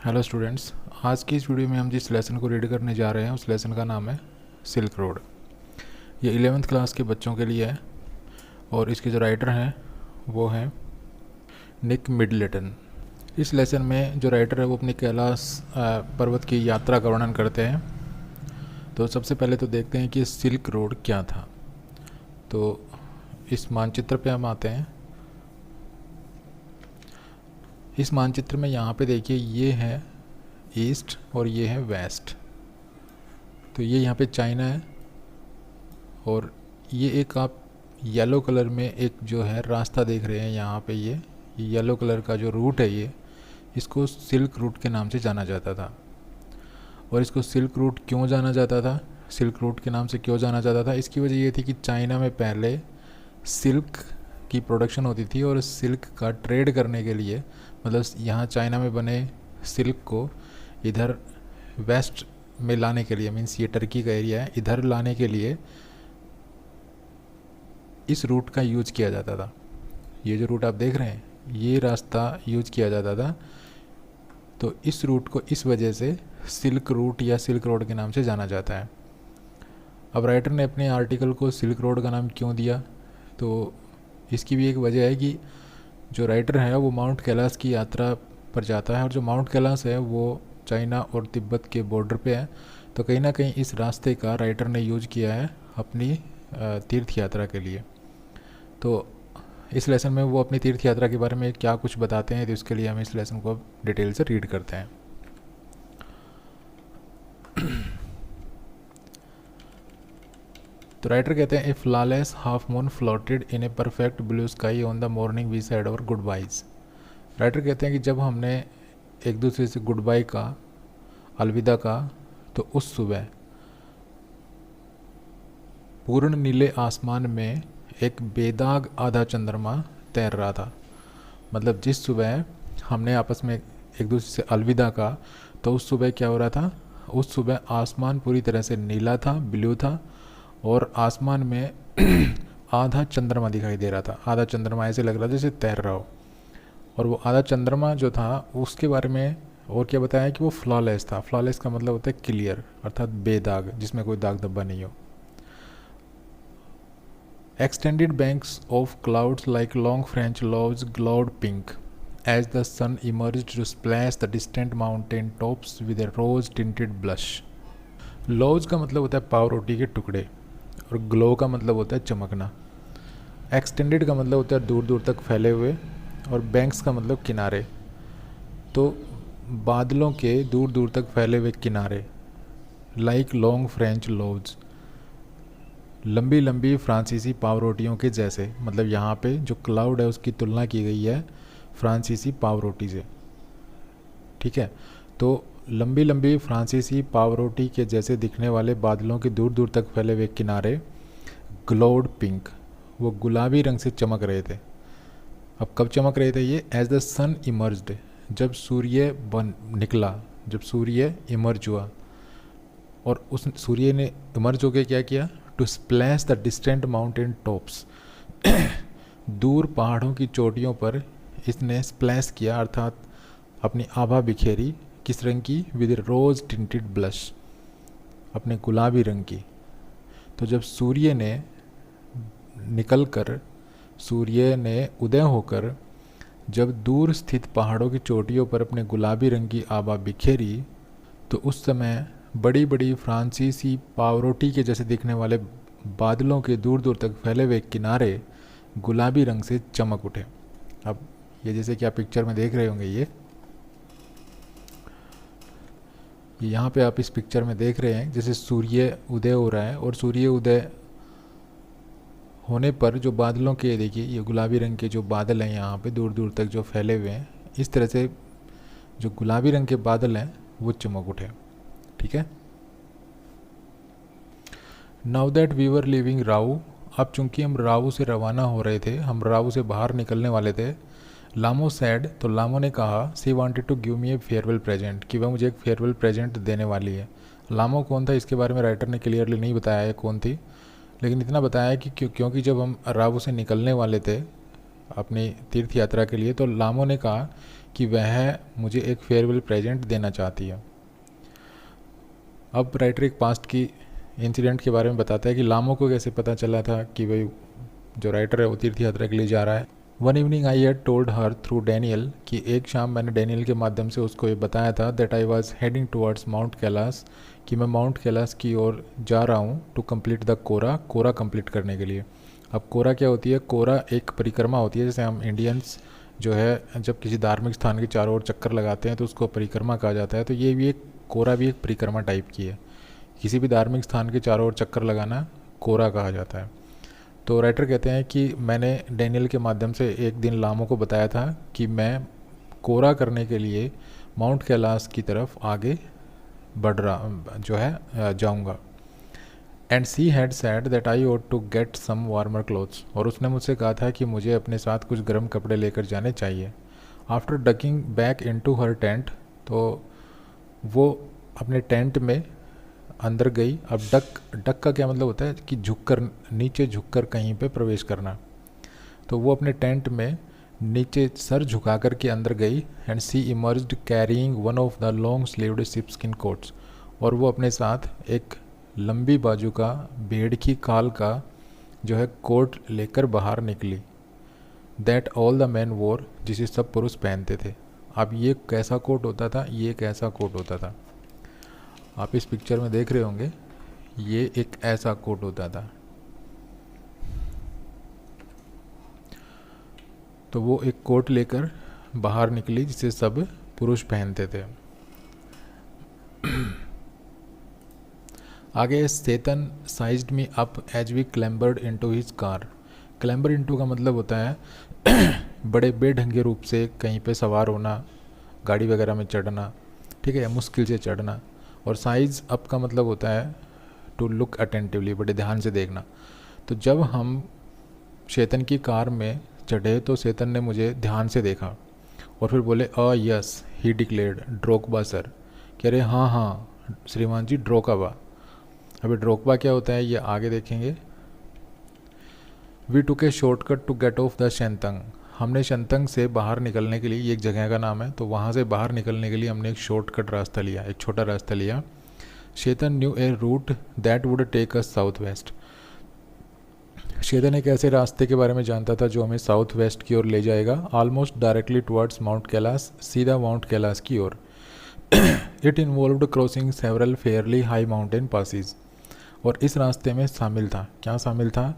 Hello students. आज की इस वीडियो में हम जिस लेसन को रीड करने जा रहे हैं उस लेसन का नाम है सिल्क रोड। ये 11th क्लास के बच्चों के लिए है और इसके जो राइटर हैं वो हैं निक मिडलेटन। इस लेसन में जो राइटर है वो अपनी कैलाश पर्वत की यात्रा का वर्णन करते हैं। तो सबसे पहले तो देखते हैं कि सिल्क रोड क्या था। तो इस मानचित्र पे हम आते हैं। इस मानचित्र में यहाँ पे देखिए ये है ईस्ट और ये है वेस्ट। तो ये यहाँ पे चाइना है और ये एक आप येलो कलर में एक जो है रास्ता देख रहे हैं यहाँ पे। ये येलो कलर का जो रूट है ये इसको सिल्क रूट के नाम से जाना जाता था। और इसको सिल्क रूट क्यों जाना जाता था, सिल्क रूट के नाम से क्यों जाना जाता था, इसकी वजह ये थी कि चाइना में पहले सिल्क की प्रोडक्शन होती थी और सिल्क का ट्रेड करने के लिए, मतलब यहाँ चाइना में बने सिल्क को इधर वेस्ट में लाने के लिए, मीन्स ये टर्की का एरिया है, इधर लाने के लिए इस रूट का यूज किया जाता था। ये जो रूट आप देख रहे हैं ये रास्ता यूज किया जाता था। तो इस रूट को इस वजह से सिल्क रूट या सिल्क रोड के नाम से जाना जाता है। अब राइटर ने अपने आर्टिकल को सिल्क रोड का नाम क्यों दिया, तो इसकी भी एक वजह है कि जो राइटर है वो माउंट कैलाश की यात्रा पर जाता है और जो माउंट कैलाश है वो चाइना और तिब्बत के बॉर्डर पे है। तो कहीं ना कहीं इस रास्ते का राइटर ने यूज किया है अपनी तीर्थ यात्रा के लिए। तो इस लेसन में वो अपनी तीर्थ यात्रा के बारे में क्या कुछ बताते हैं, तो इसके लिए हम इस लेसन को डिटेल से रीड करते हैं। तो राइटर कहते हैं a flawless half moon floated in a perfect blue sky on the morning we said our goodbyes. Writer कहते हैं कि जब हमने एक दूसरे से गुड बाय का, अलविदा का, तो उस सुबह पूर्ण नीले आसमान में एक बेदाग आधा चंद्रमा तैर रहा था। मतलब जिस सुबह हमने आपस में एक दूसरे से अलविदा का, तो उस सुबह क्या हो रहा था, उस सुबह आसमान पूरी तरह से नीला था, ब्लू था और आसमान में आधा चंद्रमा दिखाई दे रहा था। आधा चंद्रमा ऐसे लग रहा था जैसे तैर रहा हो। और वो आधा चंद्रमा जो था उसके बारे में और क्या बताया कि वो फ्लॉलेस था। फ्लॉलेस का मतलब होता है क्लियर, अर्थात बेदाग, जिसमें कोई दाग धब्बा नहीं हो। Extended banks of clouds like long French loaves glowed pink as the sun emerged to splash the distant mountain tops with a rose tinted blush. Loaves का मतलब होता है पाव रोटी के टुकड़े और ग्लो का मतलब होता है चमकना। एक्सटेंडेड का मतलब होता है दूर दूर तक फैले हुए और बैंक्स का मतलब किनारे। तो बादलों के दूर दूर तक फैले हुए किनारे, लाइक लॉन्ग फ्रेंच लोव्स, लंबी लंबी फ्रांसीसी पाव रोटियों के जैसे। मतलब यहाँ पे जो क्लाउड है उसकी तुलना की गई है फ्रांसीसी पाव रोटी से। ठीक है, तो लंबी लंबी फ्रांसीसी पाव रोटी के जैसे दिखने वाले बादलों के दूर दूर तक फैले हुए किनारे ग्लोड पिंक, वो गुलाबी रंग से चमक रहे थे। अब कब चमक रहे थे ये, एज द सन इमर्ज्ड, जब सूर्य निकला, जब सूर्य इमर्ज हुआ। और उस सूर्य ने इमर्ज होकर क्या किया, to splash the distant mountain tops, दूर पहाड़ों की चोटियों पर इसने स्प्लैश किया, अर्थात अपनी आभा बिखेरी। किस रंग की, विद रोज टिंटेड ब्लश, अपने गुलाबी रंग की। तो जब सूर्य ने निकल कर, सूर्य ने उदय होकर जब दूर स्थित पहाड़ों की चोटियों पर अपने गुलाबी रंग की आभा बिखेरी, तो उस समय बड़ी बड़ी फ्रांसीसी पावरोटी के जैसे दिखने वाले बादलों के दूर दूर तक फैले हुए किनारे गुलाबी रंग से चमक उठे। अब ये जैसे कि आप पिक्चर में देख रहे होंगे, ये यहाँ पे आप इस पिक्चर में देख रहे हैं जैसे सूर्य उदय हो रहा है और सूर्य उदय होने पर जो बादलों के, देखिए ये गुलाबी रंग के जो बादल हैं यहाँ पे दूर दूर तक जो फैले हुए हैं, इस तरह से जो गुलाबी रंग के बादल हैं वो चमक उठे। ठीक है, now that we were leaving Ravu, अब चूंकि हम राऊ से रवाना हो रहे थे, हम राऊ से बाहर निकलने वाले थे। लामो सैड, तो लामो ने कहा, she wanted to give me a farewell present, कि वह मुझे एक फेयरवेल प्रेजेंट देने वाली है। लामो कौन था इसके बारे में राइटर ने क्लियरली नहीं बताया है कौन थी, लेकिन इतना बताया कि क्योंकि जब हम रावू से निकलने वाले थे अपनी तीर्थ यात्रा के लिए, तो लामो ने कहा कि वह मुझे एक फेयरवेल प्रेजेंट देना चाहती है। अब राइटर एक पास्ट की इंसिडेंट के बारे में बताता है कि लामो को कैसे पता चला था कि भाई जो राइटर है वो तीर्थ यात्रा के लिए जा रहा है। One evening I had told her through Daniel, कि एक शाम मैंने डैनियल के माध्यम से उसको ये बताया था that I was heading towards mount Kailash, कि मैं माउंट कैलाश की ओर जा रहा हूँ to complete the kora, kora complete करने के लिए। अब कोरा क्या होती है? कोरा एक परिक्रमा होती है, जैसे हम इंडियंस जो है जब किसी धार्मिक स्थान के चारों ओर चक्कर लगाते हैं तो उसको परिक्रमा कहा जाता है। तो ये भी एक कोरा भी एक परिक्रमा टाइप की है। किसी भी धार्मिक स्थान के चारों ओर चक्कर लगाना कोरा कहा जाता है। तो राइटर कहते हैं कि मैंने डैनियल के माध्यम से एक दिन लामो को बताया था कि मैं कोरा करने के लिए माउंट कैलाश की तरफ आगे बढ़ रहा जो है जाऊंगा। And she had said that I ought to get some warmer clothes, और उसने मुझसे कहा था कि मुझे अपने साथ कुछ गर्म कपड़े लेकर जाने चाहिए। आफ्टर डकिंग बैक इनटू हर टेंट, तो वो अपने टेंट में अंदर गई। अब डक का क्या मतलब होता है? कि झुककर, नीचे झुककर कहीं पे प्रवेश करना। तो वो अपने टेंट में नीचे सर झुका कर के अंदर गई। And she emerged carrying one of the long sleeved sheepskin coats, और वो अपने साथ एक लंबी बाजू का भेड़ की खाल का जो है कोट लेकर बाहर निकली। दैट ऑल द मैन वोर, जिसे सब पुरुष पहनते थे। अब ये कैसा कोट होता था? ये कैसा कोट होता था? आप इस पिक्चर में देख रहे होंगे, ये एक ऐसा कोट होता था। तो वो एक कोट लेकर बाहर निकली जिसे सब पुरुष पहनते थे। आगे, Tsetan sized me up as we clambered into his car. Clamber into का मतलब होता है बड़े बेढंगे रूप से कहीं पे सवार होना, गाड़ी वगैरह में चढ़ना, ठीक है, मुश्किल से चढ़ना। और साइज अप का मतलब होता है टू लुक अटेंटिवली, बड़े ध्यान से देखना। तो जब हम चेतन की कार में चढ़े तो चेतन ने मुझे ध्यान से देखा और फिर बोले यस ही डिक्लेयर्ड ड्रोकबा सर। कह रहे हाँ हाँ श्रीमान जी, ड्रोकबा। अभी ड्रोकबा क्या होता है ये आगे देखेंगे। We took a shortcut to get off the Changtang. हमने शेंतंग से बाहर निकलने के लिए, ये एक जगह का नाम है, तो वहाँ से बाहर निकलने के लिए हमने एक शॉर्टकट रास्ता लिया, एक छोटा रास्ता लिया। Chetan new a route that would take us south west. Chetan एक ऐसे रास्ते के बारे में जानता था जो हमें साउथ वेस्ट की ओर ले जाएगा, almost directly towards mount Kailash, सीधा माउंट कैलाश की ओर। It involved crossing several fairly high mountain passes. और इस रास्ते में शामिल था, क्या शामिल था?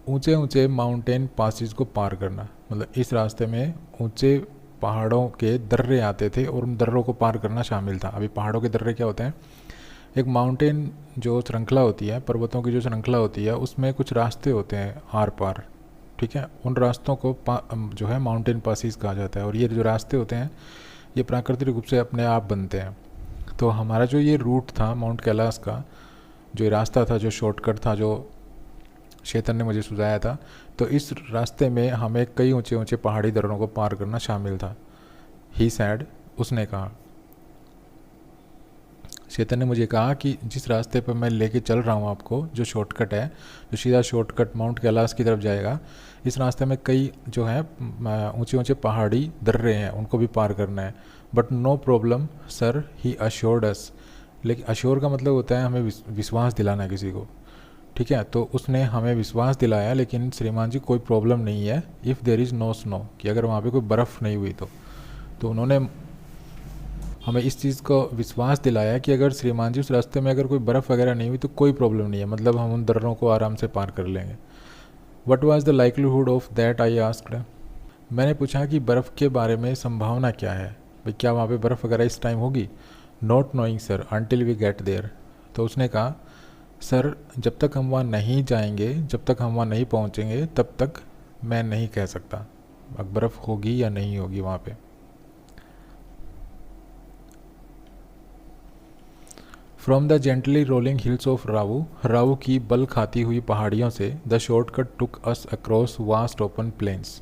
ऊंचे ऊंचे माउंटेन पासिस को पार करना। मतलब इस रास्ते में ऊंचे पहाड़ों के दर्रे आते थे और उन दर्रों को पार करना शामिल था। अभी पहाड़ों के दर्रे क्या होते हैं? एक माउंटेन जो श्रृंखला होती है, पर्वतों की जो श्रृंखला होती है, उसमें कुछ रास्ते होते हैं आर पार, ठीक है। उन रास्तों को जो है माउंटेन पासिस कहा जाता है। और ये जो रास्ते होते हैं ये प्राकृतिक रूप से अपने आप बनते हैं। तो हमारा जो ये रूट था माउंट कैलाश का, जो रास्ता था, जो शॉर्टकट था, जो चेतन ने मुझे सुझाया था, तो इस रास्ते में हमें कई ऊंचे ऊंचे पहाड़ी दर्रों को पार करना शामिल था। ही सैड, उसने कहा, चेतन ने मुझे कहा कि जिस रास्ते पर मैं लेके चल रहा हूँ आपको, जो शॉर्टकट है, जो सीधा शॉर्टकट माउंट कैलाश की तरफ जाएगा, इस रास्ते में कई जो है ऊंचे ऊंचे पहाड़ी दर्रे हैं, उनको भी पार करना है। But no problem sir, he assured us. लेकिन अश्योर का मतलब होता है हमें विश्वास दिलाना किसी को, ठीक है। तो उसने हमें विश्वास दिलाया, लेकिन श्रीमान जी कोई प्रॉब्लम नहीं है, if there is no snow, कि अगर वहाँ पे कोई बर्फ़ नहीं हुई तो उन्होंने हमें इस चीज़ को विश्वास दिलाया कि अगर श्रीमान जी उस रास्ते में अगर कोई बर्फ़ वगैरह नहीं हुई तो कोई प्रॉब्लम नहीं है, मतलब हम उन दर्रों को आराम से पार कर लेंगे। What was the likelihood of that, I asked. मैंने पूछा कि बर्फ़ के बारे में संभावना क्या है, भाई क्या वहाँ पे बर्फ़ वगैरह इस टाइम होगी? Not knowing sure until we get there. तो उसने कहा, सर जब तक हम वहाँ नहीं जाएंगे, जब तक हम वहाँ नहीं पहुँचेंगे, तब तक मैं नहीं कह सकता अब बर्फ़ होगी या नहीं होगी वहाँ पे। From the gently rolling hills of Rawu, Rawu की बल खाती हुई पहाड़ियों से, the shortcut took us across vast open plains.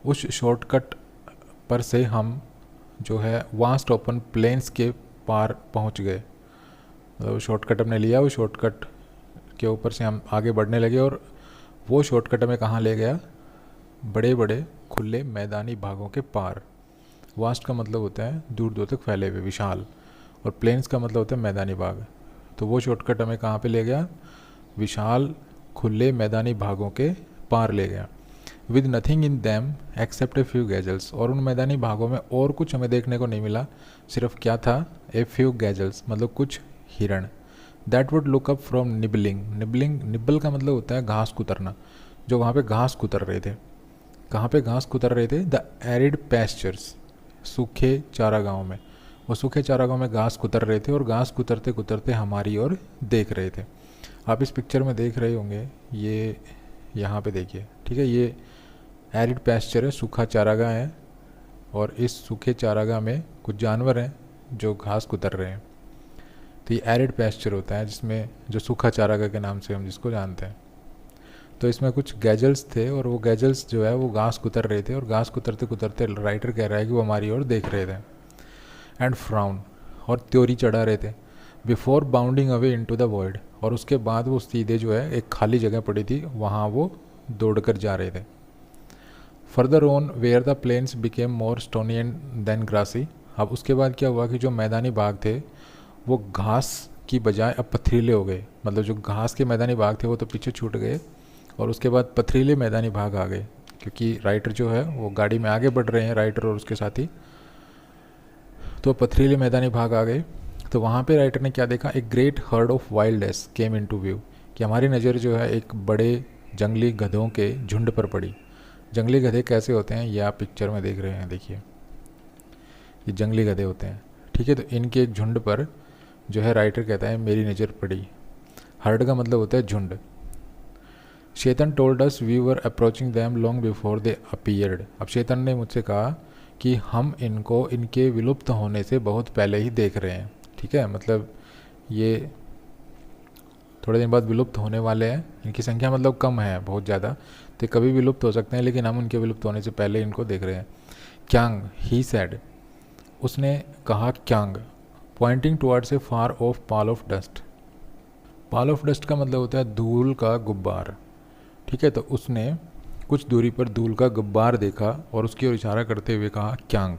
उस शॉर्टकट पर से हम जो है वास्ट ओपन प्लेन्स के पार पहुंच गए। मतलब शॉर्टकट हमने लिया, वो शॉर्टकट के ऊपर से हम आगे बढ़ने लगे और वो शॉर्टकट हमें कहाँ ले गया? बड़े बड़े खुले मैदानी भागों के पार। वास्ट का मतलब होता है दूर दूर तक फैले हुए, विशाल, और प्लेन्स का मतलब होता है मैदानी भाग। तो वो शॉर्टकट हमें कहाँ पे ले गया? विशाल खुले मैदानी भागों के पार ले गया। With nothing in them except a few gazelles, और उन मैदानी भागों में और कुछ हमें देखने को नहीं मिला, सिर्फ क्या था? ए फ्यू गैजल्स, मतलब कुछ हिरण। That would look up from nibbling, nibbling, nibble का मतलब होता है घास कुतरना, जो वहाँ पे घास कुतर रहे थे। कहाँ पे घास कुतर रहे थे? द एरिड पैस्चर्स, सूखे चारागाहों में। वो सूखे चारागाहों में घास कुतर रहे थे, और घास कुतरते कुतरते हमारी ओर देख रहे थे। आप इस पिक्चर में देख रहे होंगे, ये यहाँ पे देखिए, ठीक है, ये एरिड पैस्चर है, सूखा चारागाह है, और इस सूखे चारागाह में कुछ जानवर हैं जो घास कुतर रहे हैं। तो ये एरिड पैस्चर होता है, जिसमें जो सूखा चारागाह के नाम से हम जिसको जानते हैं। तो इसमें कुछ गैजल्स थे, और वो गैजल्स जो है वो घास कुतर रहे थे, और घास कुतरते कुतरते राइटर कह रहा है कि वो हमारी ओर देख रहे थे। एंड फ्राउन, और त्योरी चढ़ा रहे थे। Before bounding away into the void, और उसके बाद वो सीधे जो है एक खाली जगह पड़ी थी, वहाँ वो दौड़कर जा रहे थे। Further on where the plains became more stony and then grassy, अब उसके बाद क्या हुआ कि जो मैदानी भाग थे वो घास की बजाय अब पथरीले हो गए। मतलब जो घास के मैदानी भाग थे वो तो पीछे छूट गए, और उसके बाद पथरीले मैदानी भाग आ गए, क्योंकि राइटर जो है वो गाड़ी में आगे बढ़ रहे हैं, राइटर और उसके साथी। तो पथरीले मैदानी भाग आ गए। तो वहाँ पे राइटर ने क्या देखा? एक great heard of wild ass came into view, कि हमारी नज़र जो है एक बड़े जंगली गधों के झुंड पर पड़ी। जंगली गधे कैसे होते हैं ये आप पिक्चर में देख रहे हैं, देखिए ये जंगली गधे होते हैं, ठीक है। तो इनके एक झुंड पर जो है राइटर कहता है मेरी नज़र पड़ी। हर्ड का मतलब होता है झुंड। Chetan told us we were approaching them long before they appeared, अब शेतन ने मुझसे कहा कि हम इनको इनके विलुप्त होने से बहुत पहले ही देख रहे हैं, ठीक है। मतलब ये थोड़े दिन बाद विलुप्त होने वाले हैं, इनकी संख्या मतलब कम है बहुत ज़्यादा, तो कभी विलुप्त हो सकते हैं, लेकिन हम उनके विलुप्त होने से पहले इनको देख रहे हैं। क्यांग, ही सैड, उसने कहा Kiang, pointing towards a far of Paul of dust. Paul of dust का मतलब होता है धूल का गुब्बार, ठीक है। तो उसने कुछ दूरी पर धूल का गुब्बार देखा और उसकी ओर इशारा करते हुए कहा kiang.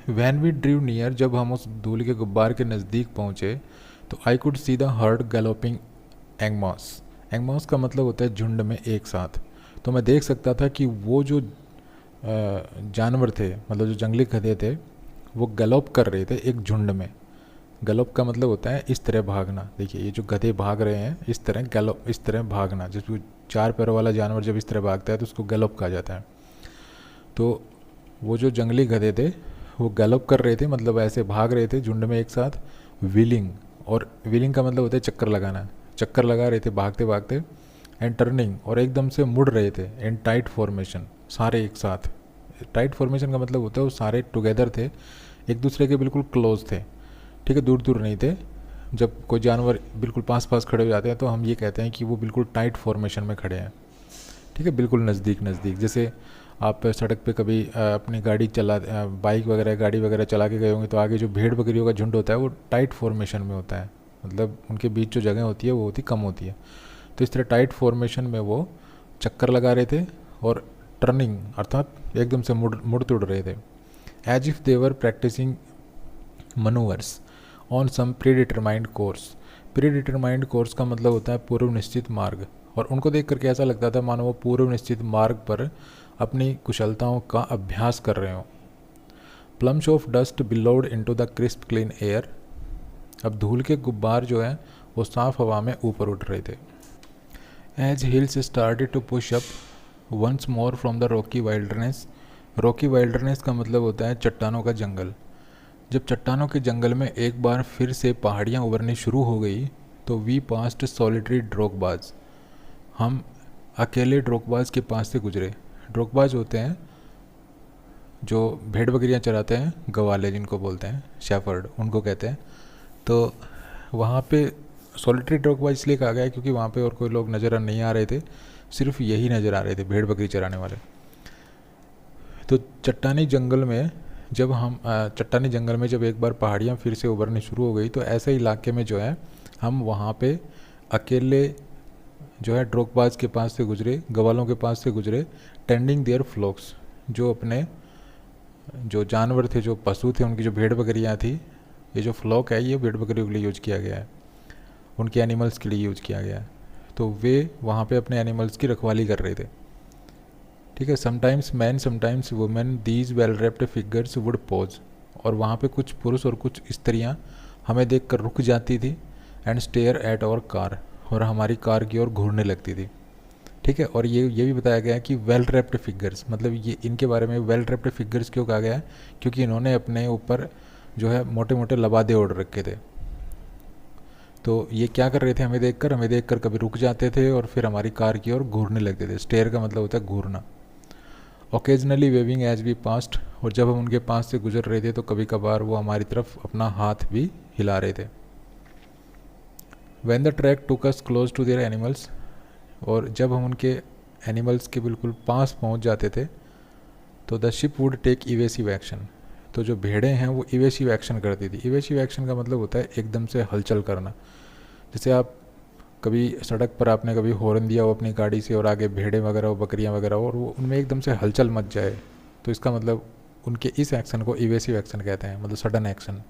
When we drew near, जब हम उस धूल के गुब्बार के नज़दीक पहुँचे तो I could see the herd galloping एंगमॉस। एंगमॉस का मतलब होता है झुंड में एक साथ। तो मैं देख सकता था कि वो जो जानवर थे, मतलब जो जंगली गधे थे, वो गैलोप कर रहे थे एक झुंड में। गैलोप का मतलब होता है इस तरह भागना। देखिए ये जो गधे भाग रहे हैं इस तरह गैलोप, इस तरह भागना। जिसको चार पैरों वाला जानवर जब इस तरह भागता है तो उसको गैलोप कहा जाता है। तो वो जो जंगली गधे थे वो गैलोप कर रहे थे, मतलब ऐसे भाग रहे थे झुंड में एक साथ। व्हीलिंग, और व्हीलिंग का मतलब होता है चक्कर लगाना, चक्कर लगा रहे थे भागते भागते। एंड टर्निंग, और एकदम से मुड़ रहे थे। एंड टाइट फॉर्मेशन, सारे एक साथ। टाइट फॉर्मेशन का मतलब होता है वो सारे टुगेदर थे, एक दूसरे के बिल्कुल क्लोज थे, ठीक है, दूर दूर नहीं थे। जब कोई जानवर बिल्कुल पास पास खड़े हो जाते हैं तो हम ये कहते हैं कि वो बिल्कुल टाइट फॉर्मेशन में खड़े हैं, ठीक है, बिल्कुल नज़दीक नज़दीक। जैसे आप सड़क पे कभी अपनी गाड़ी चला, बाइक वगैरह गाड़ी वगैरह चला के गए होंगे तो आगे जो भेड़ बकरियों का झुंड होता है वो टाइट फॉर्मेशन में होता है, मतलब उनके बीच जो जगह होती है वो होती कम होती है। तो इस तरह टाइट फॉर्मेशन में वो चक्कर लगा रहे थे और टर्निंग अर्थात एकदम से मुड़ तुड़ रहे थे। As if they were practising manoeuvres on some predetermined course. Predetermined course का मतलब होता है पूर्व निश्चित मार्ग, और उनको देख करके ऐसा लगता था मानो वो पूर्व निश्चित मार्ग पर अपनी कुशलताओं का अभ्यास कर रहे हों। Plumes of dust billowed into the crisp clean air. अब धूल के गुब्बार जो हैं वो साफ हवा में ऊपर उठ रहे थे। As hills started to push up once more from the rocky wilderness. Rocky wilderness का मतलब होता है चट्टानों का जंगल। जब चट्टानों के जंगल में एक बार फिर से पहाड़ियाँ उभरनी शुरू हो गई तो वी पास्ट सॉलिटरी ड्रोकबाज। हम अकेले ड्रोकबाज के पास से गुजरे। ड्रोकबाज होते हैं जो भेड़ बकरियाँ चराते हैं, गवाले जिनको बोलते हैं, शेफर्ड उनको कहते हैं। तो वहाँ पे सॉलिटरी ड्रोकबाज इसलिए कहा गया है क्योंकि वहाँ पे और कोई लोग नज़र नहीं आ रहे थे, सिर्फ यही नज़र आ रहे थे, भेड़ बकरी चराने वाले। तो चट्टानी जंगल में जब एक बार पहाड़ियाँ फिर से उभरनी शुरू हो गई तो ऐसे इलाके में जो है हम वहाँ पे अकेले जो है ड्रोगबाज के पास से गुजरे, गवालों के पास से गुजरे, टेंडिंग देयर फ्लॉक्स, जो अपने जो जानवर थे, जो पशु थे, उनकी जो भेड़ बकरियाँ थी, ये जो फ्लॉक है ये भेड़ बकरियों के लिए यूज किया गया है, उनके एनिमल्स के लिए यूज किया गया है। तो वे वहाँ पे अपने एनिमल्स की रखवाली कर रहे थे। ठीक है, sometimes man sometimes women these well raped figures would pause, और वहाँ पे कुछ पुरुष और कुछ स्त्रियाँ हमें देख कर रुक जाती थी, and stare at our car, और हमारी कार की ओर घूरने लगती थी। ठीक है, और ये भी बताया गया है कि वेल रेप्ड फिगर्स, मतलब ये इनके बारे में वेल रेप्ड फिगर्स क्यों कहा गया है, क्योंकि इन्होंने अपने ऊपर जो है मोटे मोटे लबादे ओढ़ रखे थे। तो ये क्या कर रहे थे, हमें देखकर कभी रुक जाते थे और फिर हमारी कार की ओर घूरने लगते थे। स्टेयर का मतलब होता है घूरना। Occasionally waving as we passed, और जब हम उनके पास से गुजर रहे थे तो कभी कभार वो हमारी तरफ अपना हाथ भी हिला रहे थे। When the track took us close to their animals, और जब हम उनके एनिमल्स के बिल्कुल पास पहुंच जाते थे तो the sheep would take evasive action, तो जो भेड़ें हैं वो इवेसिव एक्शन करती थी। इवेसिव एक्शन का मतलब होता है एकदम से हलचल करना। जैसे आप कभी सड़क पर आपने कभी हॉर्न दिया हो अपनी गाड़ी से और आगे भेड़ें वगैरह हो, बकरियां वगैरह हो, और वो उनमें एकदम से हलचल मच जाए, तो इसका मतलब उनके इस एक्शन को इवेसिव एक्शन कहते हैं, मतलब सडन एक्शन।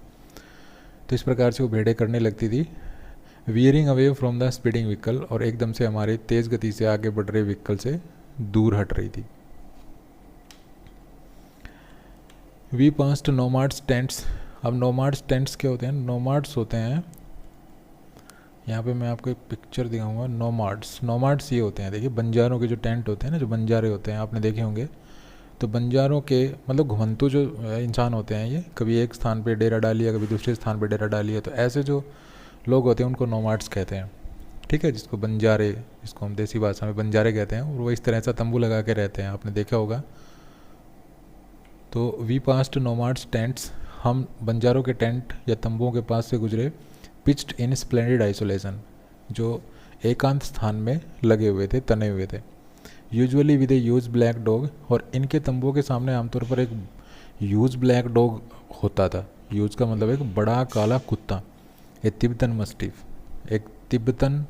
तो इस प्रकार से वो भेड़ें करने लगती थी। Wearing away from the speeding vehicle, और एकदम से हमारे तेज़ गति से आगे बढ़ रहे व्हीकल से दूर हट रही थी। We passed nomads tents. अब नोमाड्स टेंट्स क्या होते हैं, नोमाड्स होते हैं, यहाँ पे मैं आपको एक पिक्चर दिखाऊंगा। नोमाड्स ये होते हैं, देखिए बंजारों के जो टेंट होते हैं ना, जो बंजारे होते हैं आपने देखे होंगे, तो बंजारों के मतलब घुमंतु जो इंसान होते हैं, ये कभी एक स्थान पे डेरा डाल लिया, कभी दूसरे स्थान पे डेरा डाल लिया, तो ऐसे जो लोग होते हैं उनको नोमाड्स कहते हैं। ठीक है, जिसको बंजारे, जिसको हम देसी भाषा में बंजारे कहते हैं, और वो इस तरह से तंबू लगा के रहते हैं, आपने देखा होगा। तो वी पास्ट नोमाड्स टेंट्स, हम बंजारों के टेंट या तंबुओं के पास से गुजरे। पिच्ड इन स्प्लेंडेड आइसोलेशन, जो एकांत स्थान में लगे हुए थे, तने हुए थे। Usually with A use black dog, और इनके तंबुओं के सामने आमतौर पर एक यूज ब्लैक डॉग होता था। यूज का मतलब एक बड़ा काला कुत्ता, ए तिब्बतन मस्टिफ, एक तिब्बतन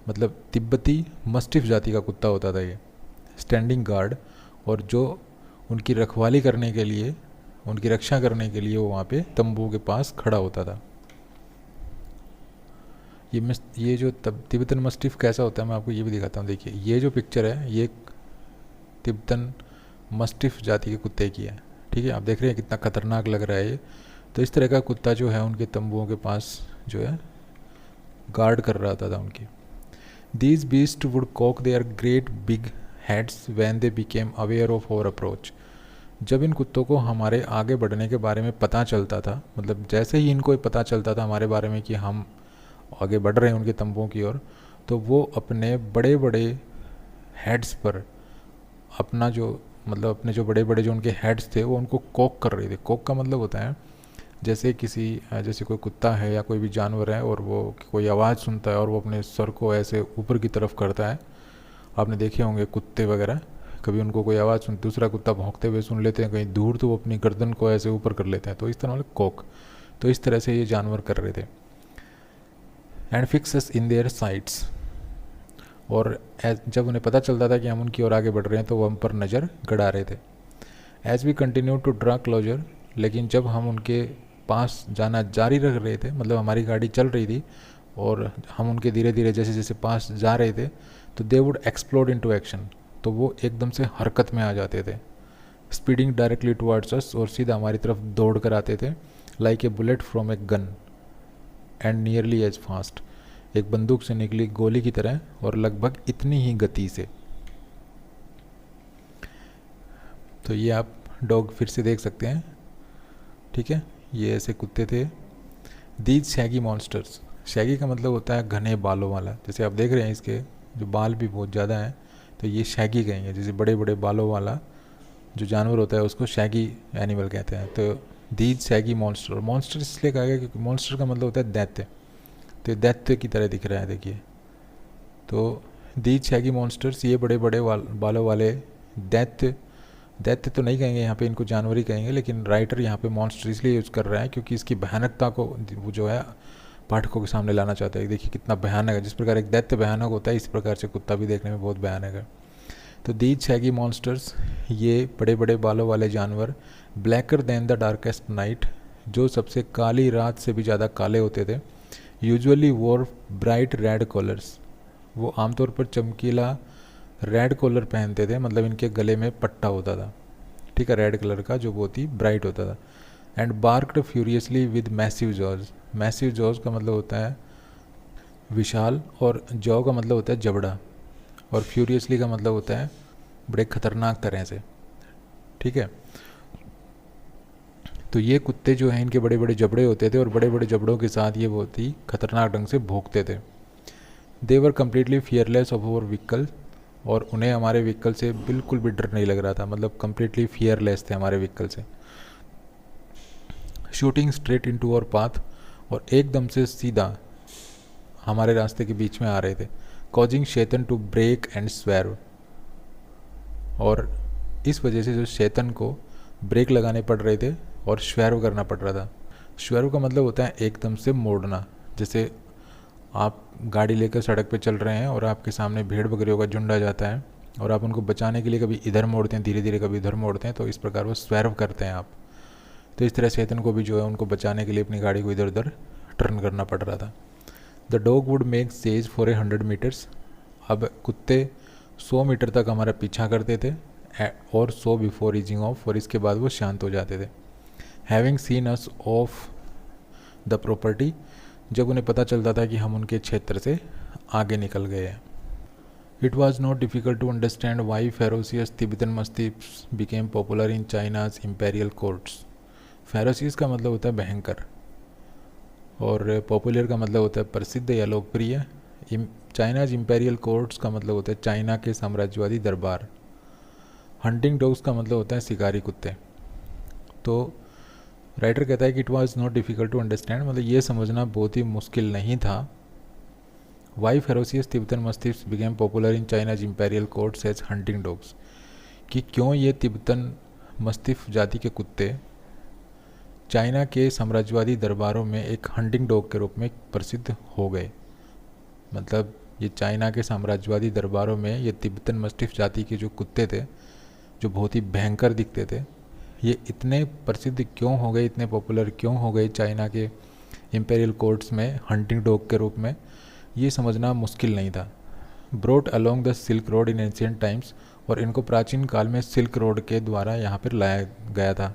मतलब तिब्बती मस्टिफ जाति का कुत्ता होता था ये। स्टैंडिंग गार्ड, और जो उनकी रखवाली करने के लिए, उनकी रक्षा करने के लिए वो वहाँ पे तंबुओं के पास खड़ा होता था। ये जो तिब्बतन मस्टिफ कैसा होता है मैं आपको ये भी दिखाता हूँ। देखिए ये जो पिक्चर है ये तिब्बतन मस्टिफ जाति के कुत्ते की है। ठीक है, आप देख रहे हैं कितना खतरनाक लग रहा है ये। तो इस तरह का कुत्ता जो है उनके तंबुओं के पास जो है गार्ड कर रहा था उनकी। These beast would cock their great big heads when they became aware of our approach. जब इन कुत्तों को हमारे आगे बढ़ने के बारे में पता चलता था, मतलब जैसे ही इनको पता चलता था हमारे बारे में कि हम आगे बढ़ रहे हैं उनके तंबुओं की ओर, तो वो अपने बड़े बड़े हेड्स पर अपना जो मतलब अपने जो बड़े बड़े जो उनके हेड्स थे वो उनको कॉक कर रहे थे। कॉक का मतलब होता है जैसे जैसे कोई कुत्ता है या कोई भी जानवर है और वो कोई आवाज़ सुनता है और वो अपने सर को ऐसे ऊपर की तरफ करता है। आपने देखे होंगे कुत्ते वगैरह, कभी उनको कोई आवाज़ सुन, दूसरा कुत्ता भौंकते हुए सुन लेते हैं कहीं दूर, तो वो अपनी गर्दन को ऐसे ऊपर कर लेते हैं, तो इस तरह वाले कॉक। तो इस तरह से ये जानवर कर रहे थे। And fix in their sites, और जब उन्हें पता चलता था कि हम उनकी ओर आगे बढ़ रहे हैं तो वो हम पर नज़र गड़ा रहे थे। As we continue to draw closer, लेकिन जब हम उनके पास जाना जारी रख रहे थे, मतलब हमारी गाड़ी चल रही थी और हम उनके धीरे धीरे जैसे जैसे पास जा रहे थे, तो they would explode into action, तो वो एकदम से हरकत में आ जाते थे। स्पीडिंग डायरेक्टली टुवर्ड्स अस, और सीधा हमारी तरफ दौड़ कर आते थे। Like a bullet from a gun and nearly as fast, एक बंदूक से निकली गोली की तरह और लगभग इतनी ही गति से। तो ये आप डॉग फिर से देख सकते हैं। ठीक है, ये ऐसे कुत्ते थे। दीज शैगी मॉन्स्टर्स, शैगी का मतलब होता है घने बालों वाला, जैसे आप देख रहे हैं इसके जो बाल भी बहुत ज़्यादा हैं, तो ये शैगी कहेंगे। जैसे बड़े बड़े बालों वाला जो जानवर होता है उसको शैगी एनिमल कहते हैं। तो दीज शैगी मॉन्स्टर, मॉन्स्टर इसलिए कहा गया क्योंकि मॉन्स्टर का मतलब होता है दैत्य, तो दैत्य की तरह दिख रहा है देखिए। तो दीज शैगी मॉन्स्टर्स, ये बड़े बड़े बालों वाले दैत्य, दैत्य तो नहीं कहेंगे यहाँ पे, इनको जानवर ही कहेंगे, लेकिन राइटर यहाँ पे मॉन्स्टर इसलिए यूज़ कर रहा है क्योंकि इसकी भयानकता को वो जो है पाठकों के सामने लाना चाहता है। देखिए कितना भयानक है, जिस प्रकार एक दैत्य भयानक होता है इस प्रकार से कुत्ता भी देखने में बहुत भयानक है। तो दीज शैगी मॉन्स्टर्स, ये बड़े बड़े बालों वाले जानवर, blacker than the darkest night, जो सबसे काली रात से भी ज़्यादा काले होते थे, यूजुअली वोर ब्राइट रेड कॉलर्स, वो आमतौर पर चमकीला रेड कॉलर पहनते थे, मतलब इनके गले में पट्टा होता था, ठीक है, रेड कलर का जो बहुत ही ब्राइट होता था। And barked furiously with massive jaws, massive jaws का मतलब होता है विशाल, और जॉ का मतलब होता है जबड़ा, और फ्यूरियसली का मतलब होता है बड़े खतरनाक तरह से, ठीक है। तो ये कुत्ते जो हैं इनके बड़े बड़े जबड़े होते थे, और बड़े बड़े जबड़ों के साथ ये बहुत ही खतरनाक ढंग से भौंकते थे। They were completely fearless of our vehicle, और उन्हें हमारे व्हीकल से बिल्कुल भी डर नहीं लग रहा था, मतलब कम्प्लीटली फियरलेस थे हमारे व्हीकल से। Shooting straight into our path, और एकदम से सीधा हमारे रास्ते के बीच में आ रहे थे। Causing Chetan to brake and swerve, और इस वजह से जो शैतन को ब्रेक लगाने पड़ रहे थे और स्वेर करना पड़ रहा था। स्वेर का मतलब होता है एकदम से मोड़ना, जैसे आप गाड़ी लेकर सड़क पे चल रहे हैं और आपके सामने भेड़ बकरियों का झुंड आ जाता है और आप उनको बचाने के लिए कभी इधर मोड़ते हैं धीरे धीरे, कभी इधर मोड़ते हैं, तो इस प्रकार वो स्वेर करते हैं आप। तो इस तरह शैतान को भी जो है उनको बचाने के लिए अपनी गाड़ी को इधर उधर टर्न करना पड़ रहा था। The dog would make chase for 100 metres, अब कुत्ते 100 मीटर तक हमारा पीछा करते थे, और 100 बिफोर रीचिंग ऑफ, और इसके बाद वो शांत हो जाते थे। Having scene us of the property, जब उन्हें पता चलता था कि हम उनके क्षेत्र से आगे निकल गए हैं। It was not difficult to understand why ferocious Tibetan mastiffs became popular in China's imperial courts. Ferocious का मतलब होता है भयंकर, और पॉपुलर का मतलब होता है प्रसिद्ध या लोकप्रिय। चाइनाज इम्पेरियल कोर्ट्स का मतलब होता है चाइना के साम्राज्यवादी दरबार। हंटिंग डॉग्स का मतलब होता है शिकारी कुत्ते। तो राइटर कहता है कि it was not difficult to understand, मतलब ये समझना बहुत ही मुश्किल नहीं था। Why ferocious Tibetan mastiffs became popular in China's imperial courts as hunting dogs, कि क्यों ये तिब्बतन मस्तिफ जाति के कुत्ते चाइना के साम्राज्यवादी दरबारों में एक हंटिंग डॉग के रूप में प्रसिद्ध हो गए। मतलब ये चाइना के साम्राज्यवादी दरबारों में ये तिब्बतन मस्टिफ जाति के जो कुत्ते थे, जो बहुत ही भयंकर दिखते थे, ये इतने प्रसिद्ध क्यों हो गए, इतने पॉपुलर क्यों हो गए चाइना के इम्पेरियल कोर्ट्स में हंटिंग डॉग के रूप में, ये समझना मुश्किल नहीं था। Brought along the silk road in ancient times, और इनको प्राचीन काल में सिल्क रोड के द्वारा यहाँ पर लाया गया था।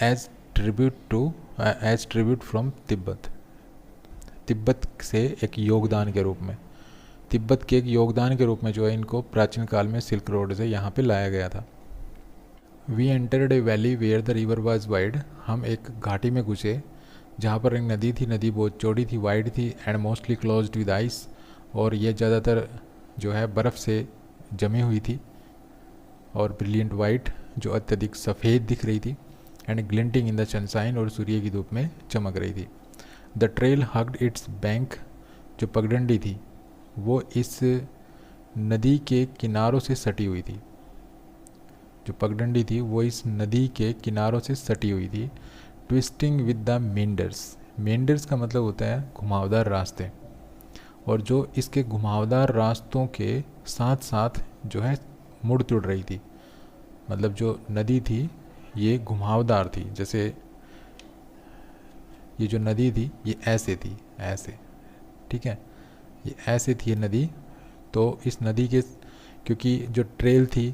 As tribute from Tibet, Tibet से एक योगदान के रूप में, तिब्बत के एक योगदान के रूप में जो है इनको प्राचीन काल में सिल्क रोड से यहाँ पे लाया गया था। We entered a valley where the river was wide, हम एक घाटी में घुसे जहाँ पर एक नदी थी, नदी बहुत चौड़ी थी, वाइड थी, and mostly closed with ice, और ये ज़्यादातर जो है बर्फ़ से जमी हुई थी, और ब्रिलियंट वाइट जो अत्यधिक सफ़ेद दिख रही थी, एंड ग्लिंटिंग इन द सनशाइन, और सूर्य की धूप में चमक रही थी। The trail hugged it's bank, जो पगडंडी थी वो इस नदी के किनारों से सटी हुई थी, जो पगडंडी थी वो इस नदी के किनारों से सटी हुई थी। Twisting with the meanders, meanders का मतलब होता है घुमावदार रास्ते, और जो इसके घुमावदार रास्तों के साथ साथ जो है मुड़ तुड़ रही थी, मतलब जो नदी थी ये घुमावदार थी, जैसे ये जो नदी थी ये ऐसे थी, ऐसे, ठीक है, ये ऐसे थी ये नदी। तो इस नदी के, क्योंकि जो ट्रेल थी,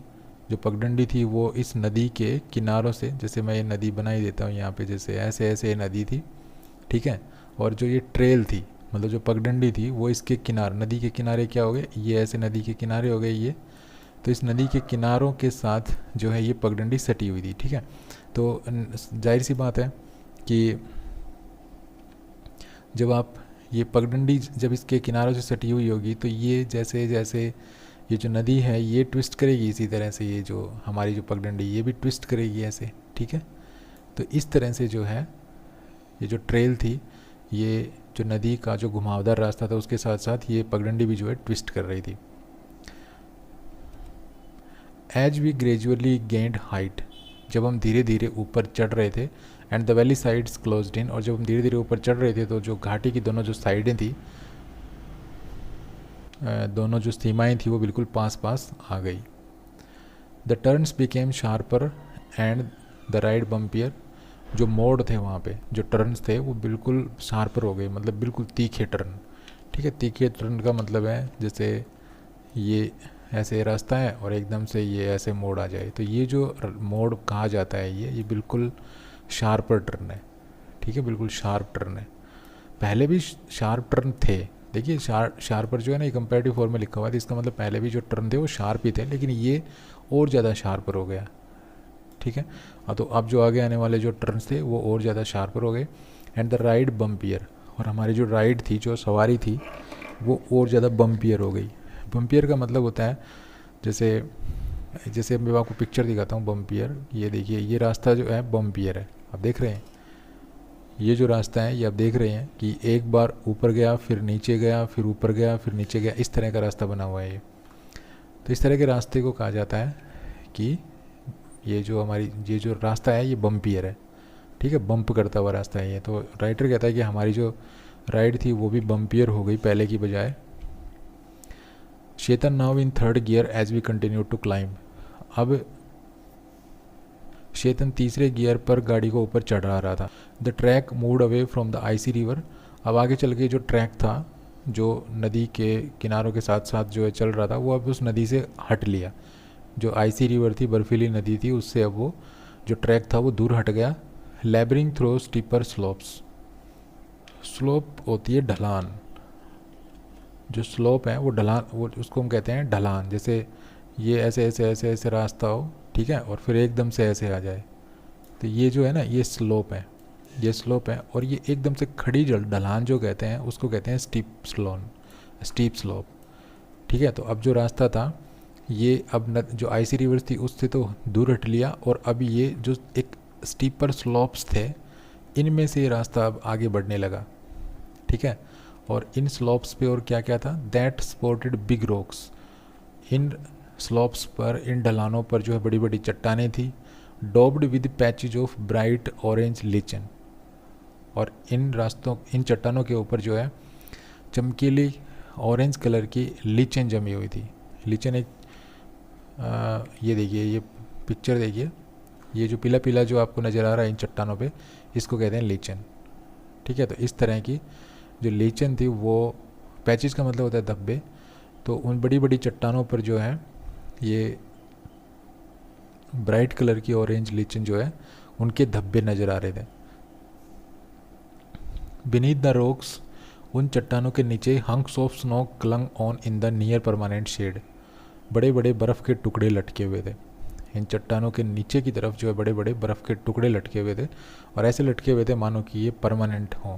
जो पगडंडी थी, वो इस नदी के किनारों से, जैसे मैं ये नदी बनाई देता हूँ यहाँ पे, जैसे ऐसे ऐसे ये नदी थी, ठीक है, और जो ये ट्रेल थी, मतलब जो पगडंडी थी वो इसके किनारे, नदी के किनारे क्या हो गए, ये ऐसे नदी के किनारे हो गए ये, तो इस नदी के किनारों के साथ जो है ये पगडंडी सटी हुई थी, ठीक है। तो जाहिर सी बात है कि जब आप ये पगडंडी जब इसके किनारों से सटी हुई होगी तो ये जैसे जैसे ये जो नदी है ये ट्विस्ट करेगी, इसी तरह से ये जो हमारी जो पगडंडी ये भी ट्विस्ट करेगी ऐसे, ठीक है। तो इस तरह से जो है ये जो ट्रेल थी, ये जो नदी का जो घुमावदार रास्ता था उसके साथ साथ ये पगडंडी भी जो है ट्विस्ट कर रही थी। As we gradually gained height, जब हम धीरे धीरे ऊपर चढ़ रहे थे, and the valley sides closed in, और जब हम धीरे धीरे ऊपर चढ़ रहे थे तो जो घाटी की दोनों जो साइडें थी, दोनों जो सीमाएं थी वो बिल्कुल पास पास आ गई। The turns became sharper and the ride bumpier, जो मोड़ थे वहाँ पे, जो टर्न्स थे वो बिल्कुल शार्पर हो गए, मतलब बिल्कुल तीखे टर्न। ठीक है, तीखे टर्न का मतलब है जैसे ये ऐसे रास्ता है और एकदम से ये ऐसे मोड़ आ जाए, तो ये जो मोड़ कहा जाता है ये बिल्कुल शार्पर टर्न है। ठीक है, बिल्कुल शार्प टर्न है। पहले भी शार्प टर्न थे, देखिए शार्पर जो है ना ये कंपैरेटिव फॉर्म में लिखा हुआ था, इसका मतलब पहले भी जो टर्न थे वो शार्प ही थे, लेकिन ये और ज़्यादा शार्पर हो गया। ठीक है, तो अब जो आगे आने वाले जो टर्न्स थे वो और ज़्यादा शार्पर हो गए। एंड द राइड बम्पियर, और हमारी जो राइड थी, जो सवारी थी, वो और ज़्यादा बम्पियर हो गई। बम्पियर का मतलब होता है जैसे जैसे मैं आपको पिक्चर दिखाता हूँ बम्पियर, ये देखिए ये रास्ता जो है बम्पियर है, आप देख रहे हैं ये जो रास्ता है ये आप देख रहे हैं कि एक बार ऊपर गया फिर नीचे गया फिर ऊपर गया फिर नीचे गया, इस तरह का रास्ता बना हुआ है ये। तो इस तरह के रास्ते को कहा जाता है कि ये जो हमारी ये जो रास्ता है ये बम्पियर है। ठीक है, बम्प करता हुआ रास्ता है ये। तो राइटर कहता है कि हमारी जो राइड थी वो भी बम्पियर हो गई पहले की बजाय। Chetan now in third gear as we continue to climb, अब चेतन तीसरे गियर पर गाड़ी को ऊपर चढ़ा रहा था। The track moved away from the icy river, अब आगे चल के जो ट्रैक था जो नदी के किनारों के साथ साथ जो है चल रहा था वो अब उस नदी से हट लिया। जो आइसी रिवर थी, बर्फीली नदी थी, उससे अब वो जो ट्रैक था वो दूर हट गया। लैबरिंग थ्रो स्टीपर स्लोप्स, स्लोप होती है ढलान, जो स्लोप है वो ढलान, वो उसको हम कहते हैं ढलान। जैसे ये ऐसे ऐसे ऐसे ऐसे रास्ता हो, ठीक है, और फिर एकदम से ऐसे आ जाए, तो ये जो है ना ये स्लोप है, ये स्लोप है। और ये एकदम से खड़ी ढलान जो कहते हैं उसको कहते हैं स्टीप स्लोप। ठीक है, तो अब जो रास्ता था ये अब जो आइसी रिवर्स थी उससे तो दूर हट लिया, और अब ये जो एक स्टीपर स्लोप्स थे इनमें से ये रास्ता अब आगे बढ़ने लगा। ठीक है, और इन स्लोप्स पे और क्या क्या था, that supported big rocks, in slopes पर, इन ढलानों पर जो है बड़ी बड़ी चट्टानें थी। Daubed with patches of bright orange lichen, और इन रास्तों, इन चट्टानों के ऊपर जो है चमकीली ऑरेंज कलर की लीचन जमी हुई थी। लीचन एक ये देखिए, ये पिक्चर देखिए, ये जो पीला पीला जो आपको नज़र आ रहा है इन चट्टानों पे, इसको कहते हैं लीचन। ठीक है, तो इस तरह की जो लीचन थी वो, पैचेज का मतलब होता है धब्बे, तो उन बड़ी बड़ी चट्टानों पर जो है ये ब्राइट कलर की ऑरेंज लीचन जो है उनके धब्बे नज़र आ रहे थे। बीनीथ द रॉक्स, उन चट्टानों के नीचे hunks of snow clung on in the near permanent shade, बड़े बड़े बर्फ़ के टुकड़े लटके हुए थे। इन चट्टानों के नीचे की तरफ जो है बड़े बड़े बर्फ़ के टुकड़े लटके हुए थे, और ऐसे लटके हुए थे मानो कि ये परमानेंट हों।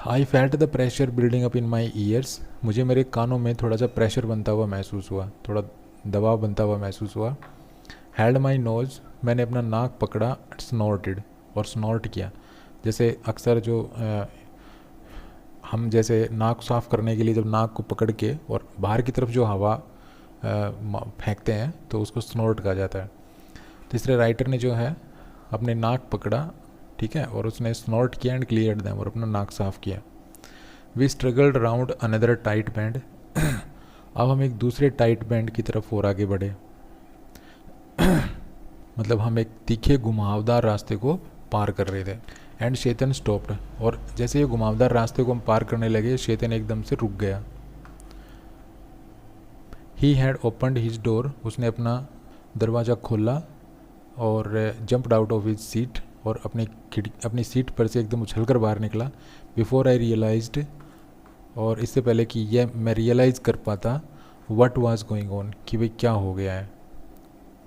I felt the pressure building up in my years, मुझे मेरे कानों में थोड़ा सा प्रेशर बनता हुआ महसूस हुआ, थोड़ा दबाव बनता हुआ महसूस हुआ। हेल्ड माई नोज, मैंने अपना नाक पकड़ा। स्नॉर्टेड, और स्नॉर्ट किया, जैसे अक्सर जो हम जैसे नाक साफ़ करने के लिए जब नाक को पकड़ के और बाहर की तरफ जो हवा फेंकते हैं तो उसको स्नॉर्ट कहा जाता है। तीसरे राइटर ने जो है अपने नाक पकड़ा, ठीक है, और उसने स्नॉर्ट किया एंड क्लियर्ड देम, और अपना नाक साफ़ किया। We struggled around another tight bend, अब हम एक दूसरे टाइट बैंड की तरफ और आगे बढ़े। मतलब हम एक तीखे घुमावदार रास्ते को पार कर रहे थे। एंड चेतन स्टॉप्ड, और जैसे ये घुमावदार रास्ते को हम पार करने लगे चेतन एकदम से रुक गया। He had opened his door, उसने अपना दरवाज़ा खोला और jumped out of his seat, और अपनी सीट पर से एकदम उछलकर बाहर निकला। बिफोर आई रियलाइज्ड, और इससे पहले कि यह मैं रियलाइज़ कर पाता व्हाट वाज गोइंग ऑन, कि भाई क्या हो गया है,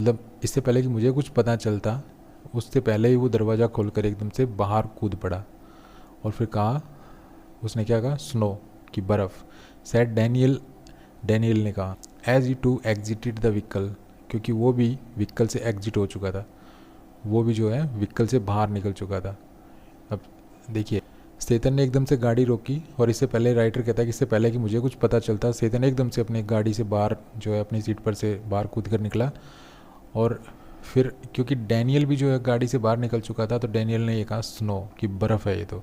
मतलब इससे पहले कि मुझे कुछ पता चलता उससे पहले ही वो दरवाज़ा खोलकर एकदम से बाहर कूद पड़ा। और फिर कहा, उसने क्या कहा, स्नो की बर्फ़। सैड डैनियल ने कहा, as he too exited the vehicle, क्योंकि वो भी व्हीकल से एग्जिट हो चुका था, वो भी जो है व्हीकल से बाहर निकल चुका था। अब देखिए, चेतन ने एकदम से गाड़ी रोकी, और इससे पहले राइटर कहता है कि इससे पहले कि मुझे कुछ पता चलता चेतन एकदम से अपनी गाड़ी से बाहर जो है अपनी सीट पर से बाहर कूद कर निकला, और फिर क्योंकि डैनियल भी जो है गाड़ी से बाहर निकल चुका था, तो डैनियल ने ये कहा स्नो, कि बर्फ़ है ये तो,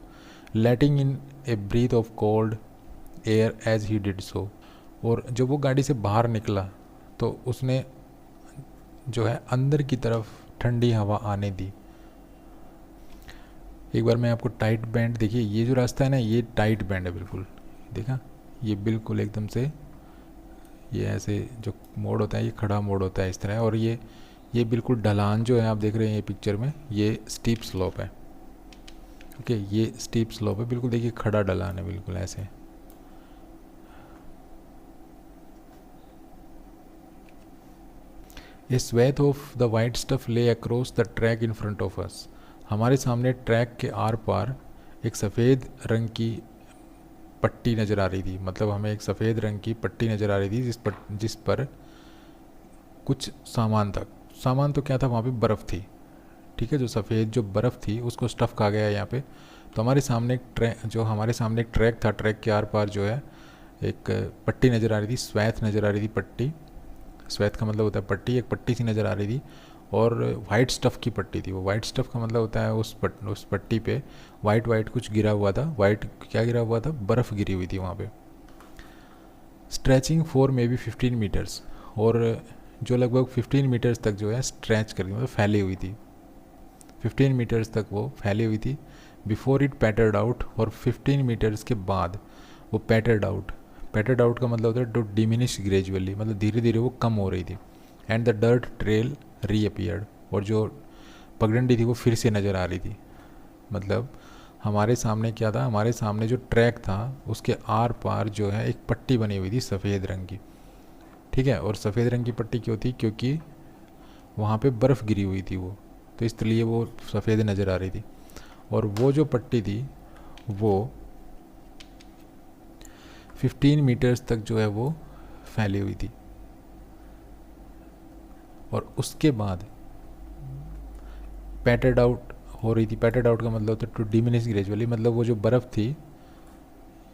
letting in a breath of cold air as he did so. और जब वो गाड़ी से बाहर निकला तो उसने जो है अंदर की तरफ ठंडी हवा आने दी। एक बार मैं आपको टाइट बैंड, देखिए ये जो रास्ता है ना, ये टाइट बैंड है बिल्कुल, देखा, ये बिल्कुल एकदम से, ये ऐसे जो मोड़ होता है ये खड़ा मोड़ होता है इस तरह, और ये बिल्कुल ढलान जो है आप देख रहे हैं ये पिक्चर में, ये स्टीप स्लोप है। ओके, ये स्टीप स्लोप है बिल्कुल, देखिए खड़ा ढलान है बिल्कुल ऐसे। A swathe of the white stuff lay across the track in front of us. हमारे सामने ट्रैक के आर पार एक सफ़ेद रंग की पट्टी नज़र आ रही थी, मतलब हमें एक सफ़ेद रंग की पट्टी नज़र आ रही थी जिस पर कुछ सामान था। सामान तो क्या था, वहाँ पे बर्फ़ थी, ठीक है, जो सफ़ेद जो बर्फ़ थी उसको स्टफ़ कहा गया है यहाँ पे। तो हमारे सामने एक ट्रैक था, ट्रैक के आर पार जो है एक पट्टी नज़र आ रही थी, स्वैथ नज़र आ रही थी, पट्टी, स्वैथ का मतलब होता है पट्टी, एक पट्टी सी नज़र आ रही थी, और वाइट स्टफ़ की पट्टी थी। वो वाइट स्टफ़ का मतलब होता है उस पट्टी पे वाइट कुछ गिरा हुआ था। वाइट क्या गिरा हुआ था, बर्फ़ गिरी हुई थी वहाँ पे। Stretching for maybe 15 metres, और जो लगभग 15 मीटर्स तक जो है स्ट्रेच कर मतलब फैली हुई थी, 15 मीटर्स तक वो फैली हुई थी। बिफोर इट पैटर्ड आउट, और 15 मीटर्स के बाद वो पैटर्ड आउट का मतलब होता है टू डिमिनिश ग्रेजुअली, मतलब धीरे धीरे वो कम हो रही थी। एंड द डर्ट ट्रेल रीअपियर्ड, और जो पगडंडी थी वो फिर से नज़र आ रही थी। मतलब हमारे सामने क्या था, हमारे सामने जो ट्रैक था उसके आर पार जो है एक पट्टी बनी हुई थी सफ़ेद रंग की, ठीक है। और सफ़ेद रंग की पट्टी क्यों थी, क्योंकि वहाँ पे बर्फ़ गिरी हुई थी वो, तो इसलिए वो सफ़ेद नज़र आ रही थी। और वो जो पट्टी थी वो 15 मीटर्स तक जो है वो फैली हुई थी। और उसके बाद पैटर्ड आउट हो रही थी। पैटर्ड आउट का मतलब होता है टू डिमिनिश ग्रेजुअली, मतलब वो जो बर्फ़ थी,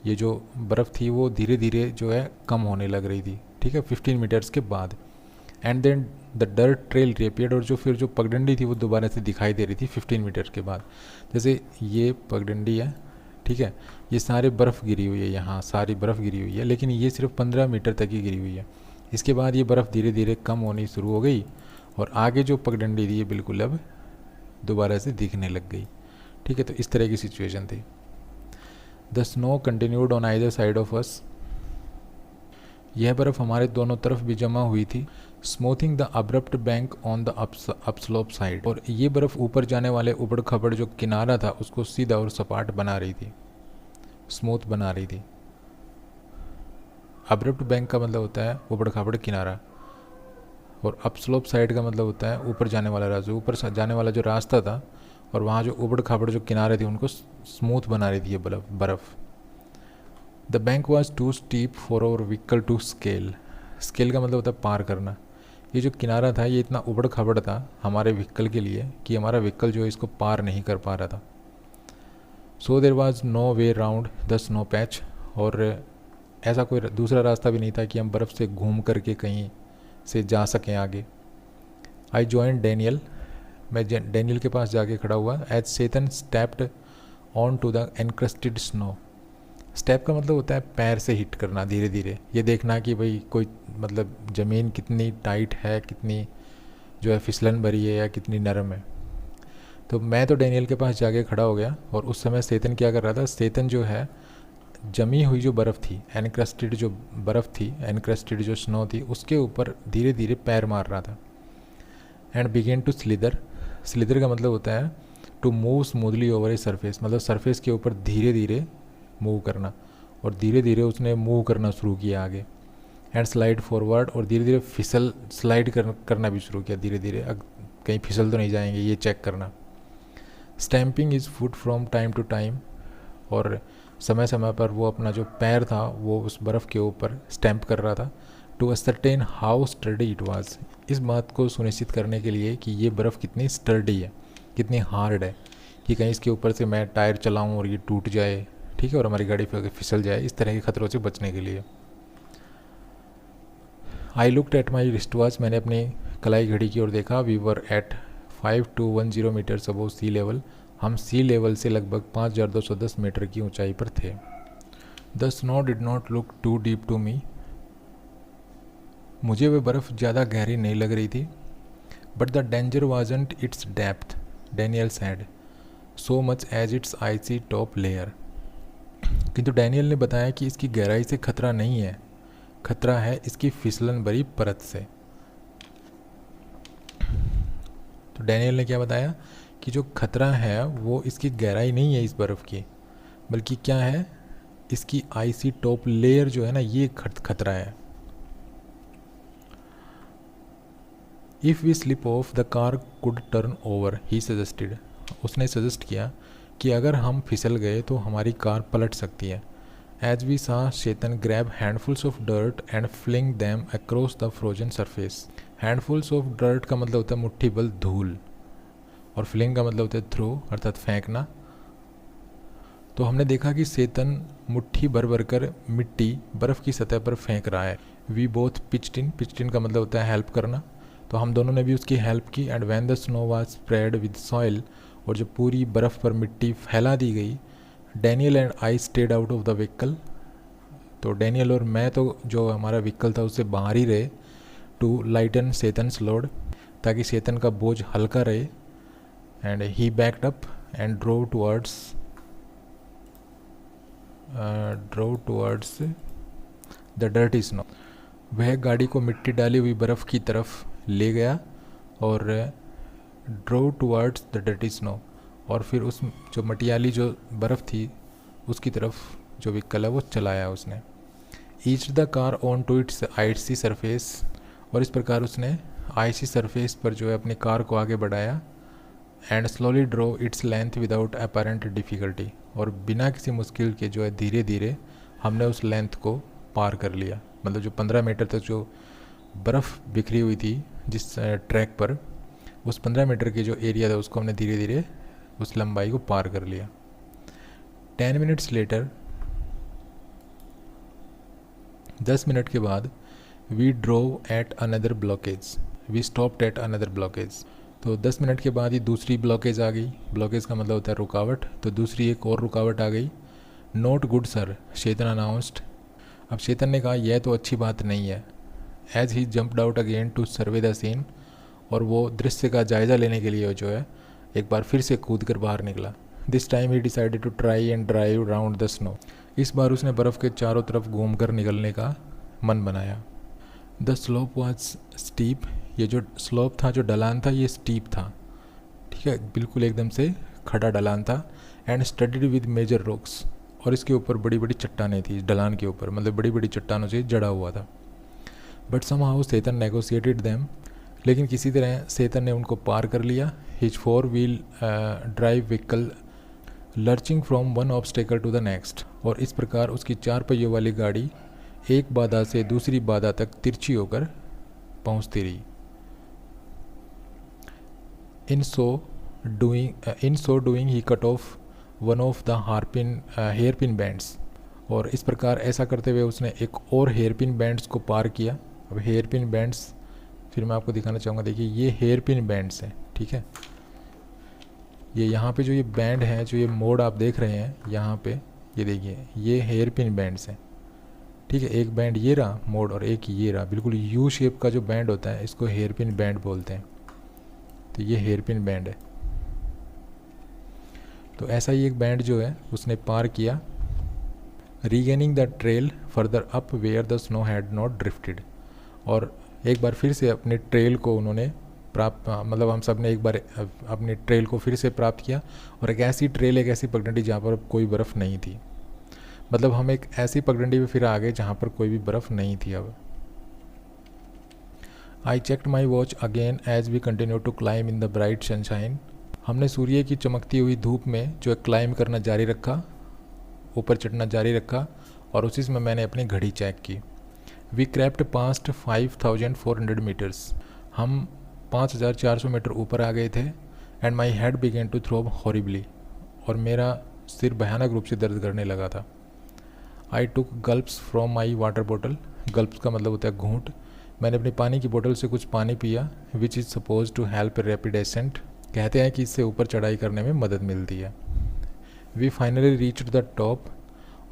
ये जो बर्फ़ थी वो धीरे धीरे जो है कम होने लग रही थी, ठीक है, 15 मीटर्स के बाद। And then the dirt trail reappeared, और जो फिर जो पगडंडी थी वो दोबारा से दिखाई दे रही थी 15 मीटर्स के बाद। जैसे ये पगडंडी है, ठीक है, ये सारे बर्फ़ गिरी हुई है, यहाँ सारी बर्फ़ गिरी हुई है, लेकिन ये सिर्फ 15 मीटर तक ही गिरी हुई है। इसके बाद ये बर्फ़ धीरे धीरे कम होनी शुरू हो गई, और आगे जो पगडंडी थी ये बिल्कुल अब दोबारा से दिखने लग गई, ठीक है। तो इस तरह की सिचुएशन थी। The snow continued on either side of us, यह बर्फ़ हमारे दोनों तरफ भी जमा हुई थी। Smoothing the abrupt bank on the upslope side, और ये बर्फ़ ऊपर जाने वाले उबड़ खबड़ जो किनारा था उसको सीधा और सपाट बना रही थी, स्मूथ बना रही थी। अब्रप्ट बैंक का मतलब होता है उबड़ खाबड़ किनारा, और अपस्लोप साइड का मतलब होता है ऊपर जाने वाला रास्ता, ऊपर जाने वाला जो रास्ता था, और वहाँ जो उबड़ खाबड़ जो किनारे थे उनको स्मूथ बना रही थी ये बर्फ़। The bank was too steep for our vehicle to scale, scale का मतलब होता है पार करना। ये जो किनारा था ये इतना उबड़ खाबड़ था हमारे व्हीकल के लिए कि हमारा व्हीकल जो है इसको पार नहीं कर पा रहा था। So there was no way round the snow patch, और ऐसा कोई दूसरा रास्ता भी नहीं था कि हम बर्फ़ से घूम करके कहीं से जा सकें आगे। आई जॉइन डैनियल, मैं डैनियल के पास जाके खड़ा हुआ। As Chetan stepped on to the encrusted snow, step का मतलब होता है पैर से हिट करना धीरे धीरे, ये देखना कि भाई कोई मतलब ज़मीन कितनी टाइट है, कितनी जो है फिसलन भरी है या कितनी नरम है। तो मैं तो डैनियल के पास जाके खड़ा हो गया, और उस समय सेतन क्या कर रहा था, सेतन जो है जमी हुई जो बर्फ़ थी, एनक्रस्टेड जो बर्फ़ थी, एनक्रस्टेड जो स्नो थी, उसके ऊपर धीरे धीरे पैर मार रहा था। And began to slither, slither का मतलब होता है to move smoothly over a surface, मतलब सरफेस के ऊपर धीरे धीरे मूव करना, और धीरे धीरे उसने मूव करना शुरू किया आगे। एंड स्लाइड फॉरवर्ड, और धीरे धीरे स्लाइड करना भी शुरू किया धीरे धीरे, कहीं फिसल तो नहीं जाएंगे ये चेक करना। Stamping his foot from time to time, और समय समय पर वो अपना जो पैर था वो उस बर्फ़ के ऊपर स्टैम्प कर रहा था। To ascertain how sturdy it was, इस बात को सुनिश्चित करने के लिए कि ये बर्फ़ कितनी स्टर्डी है, कितनी हार्ड है, कि कहीं इसके ऊपर से मैं टायर चलाऊं और ये टूट जाए, ठीक है, और हमारी गाड़ी फिसल जाए, इस तरह के खतरों से बचने के लिए। I looked at my wrist watch, मैंने अपनी कलाई घड़ी की ओर देखा। We were at 5210 metres above sea level. हम सी लेवल से लगभग 5210 मीटर की ऊंचाई पर थे। The snow did not look too deep to me. मुझे वह बर्फ़ ज़्यादा गहरी नहीं लग रही थी। But the danger wasn't its depth, Daniel said, so much as its icy top layer. किंतु डैनियल ने बताया कि इसकी गहराई से खतरा नहीं है, खतरा है इसकी फिसलन भरी परत से। तो डैनियल ने क्या बताया कि जो खतरा है वो इसकी गहराई नहीं है इस बर्फ़ की, बल्कि क्या है, इसकी आइसी टॉप लेयर जो है ना, ये खतरा है। If we slip off the car could turn over, he suggested. उसने सजेस्ट किया कि अगर हम फिसल गए तो हमारी कार पलट सकती है। As we saw Chetan grab handfuls of dirt and fling them across the frozen surface. Handfuls of dirt का मतलब होता है मुट्ठी भर धूल, और फ्लिंग का मतलब होता है थ्रो, अर्थात फेंकना। तो हमने देखा कि चेतन मुट्ठी भर भर कर मिट्टी बर्फ़ की सतह पर फेंक रहा है। वी बोथ पिच्ड इन का मतलब होता है हेल्प करना, तो हम दोनों ने भी उसकी हेल्प की। And when the snow was spread with soil, और जब पूरी बर्फ़ पर मिट्टी फैला दी गई, Daniel and I stayed out of the vehicle. तो डैनियल और मैं तो जो हमारा व्हीकल था उससे बाहर ही रहे। टू लाइटन चेतन्स लोड, ताकि चेतन का बोझ हल्का रहे। And he backed up and drove towards the dirty snow. वह गाड़ी को मिट्टी डाली हुई बर्फ़ की तरफ ले गया और drove towards the dirty snow, और फिर उस जो मटियाली जो बर्फ़ थी उसकी तरफ जो व्हीकल है वो चलाया उसने। Each the car on to its icy surface, और इस प्रकार उसने आइसी सरफेस पर जो है अपनी कार को आगे बढ़ाया। And slowly drove its length without apparent difficulty, और बिना किसी मुश्किल के जो है धीरे धीरे हमने उस लेंथ को पार कर लिया। मतलब जो 15 मीटर तक जो बर्फ़ बिखरी हुई थी जिस ट्रैक पर, उस 15 मीटर के जो एरिया था उसको हमने धीरे धीरे उस लंबाई को पार कर लिया। 10 मिनट्स लेटर, 10 मिनट के बाद, we drove at another blockage, we stopped at another blockage. तो 10 मिनट के बाद ही दूसरी ब्लॉकेज आ गई। ब्लॉकेज का मतलब होता है रुकावट, तो दूसरी एक और रुकावट आ गई। Not good sir, Chetan announced. अब चेतन ने कहा यह तो अच्छी बात नहीं है। As he jumped out again to survey the scene, और वो दृश्य का जायज़ा लेने के लिए जो है एक बार फिर से कूद कर बाहर निकला। This time he decided to try and drive round the snow. इस बार उसने बर्फ़ के चारों तरफ घूम कर निकलने का मन बनाया। द स्लोप वॉज स्टीप, ये जो स्लोप था, जो ढलान था, ये स्टीप था, ठीक है, बिल्कुल एकदम से खड़ा ढलान था। And studded with major rocks, और इसके ऊपर बड़ी बड़ी चट्टानें थी, इस ढलान के ऊपर, मतलब बड़ी बड़ी चट्टानों से जड़ा हुआ था। But somehow Chetan negotiated them, लेकिन किसी तरह चेतन ने उनको पार कर लिया। His 4 wheel drive vehicle lurching from one obstacle to the next, और इस प्रकार उसकी 4 पहियों वाली गाड़ी एक बाधा से दूसरी बाधा तक तिरछी होकर पहुंचती रही। In so doing he cut off one of the hairpin bends, और इस प्रकार ऐसा करते हुए उसने एक और हेयर पिन बैंड्स को पार किया। अब हेयर पिन बैंड्स फिर मैं आपको दिखाना चाहूँगा, देखिए ये हेयर पिन बैंड्स हैं, ठीक है। ये यहाँ पे जो ये बैंड है, जो ये मोड़ आप देख रहे हैं यहाँ पे, ये देखिए ये हेयर पिन बैंड्स हैं, ठीक है। एक बैंड ये रहा मोड़ और एक ये रहा, बिल्कुल यू शेप का जो बैंड होता है इसको हेयर पिन बैंड बोलते हैं। तो ये हेयर पिन बैंड है। तो ऐसा ही एक बैंड जो है उसने पार किया। Regaining the trail further up where the snow had not drifted, और एक बार फिर से अपने ट्रेल को उन्होंने प्राप्त, मतलब हम सब ने एक बार अपनी ट्रेल को फिर से प्राप्त किया। और एक ऐसी ट्रेल, एक ऐसी पगडंडी जहाँ पर कोई बर्फ़ नहीं थी, मतलब हम एक ऐसी पगडंडी पे फिर आ गए जहाँ पर कोई भी बर्फ़ नहीं थी। अब I checked my watch again as we continue to climb in the bright sunshine. हमने सूर्य की चमकती हुई धूप में जो है क्लाइम करना जारी रखा, ऊपर चढ़ना जारी रखा, और उसी में मैंने अपनी घड़ी चेक की। वी क्रैप्ड पास्ट 5400 मीटर्स, हम 5400 मीटर ऊपर आ गए थे। And my head began to throb horribly, और मेरा सिर भयानक रूप से दर्द करने लगा था। आई टुक गल्प्स फ्रॉम माई वाटर बॉटल, गल्प्स का मतलब होता है घूंट, मैंने अपनी पानी की बोतल से कुछ पानी पिया, which is suppose to help rapid ascent. कहते हैं कि इससे ऊपर चढ़ाई करने में मदद मिलती है। We finally reached the top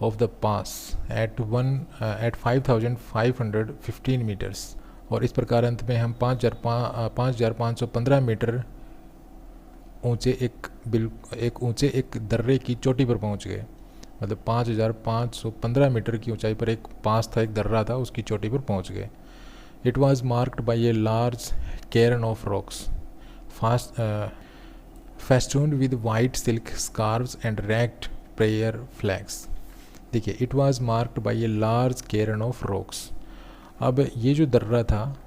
of the pass at 5515 metres. और इस प्रकार अंत में हम 5515 मीटर ऊंचे एक दर्रे की चोटी पर पहुंच गए। मतलब 5515 मीटर की ऊंचाई पर एक पास था, एक दर्रा था, उसकी चोटी पर पहुंच गए। It was marked by a large cairn of rocks festooned with white silk scarves and racked prayer flags. देखिए, it was marked by a large cairn of rocks. अब ये जो दर्रा था,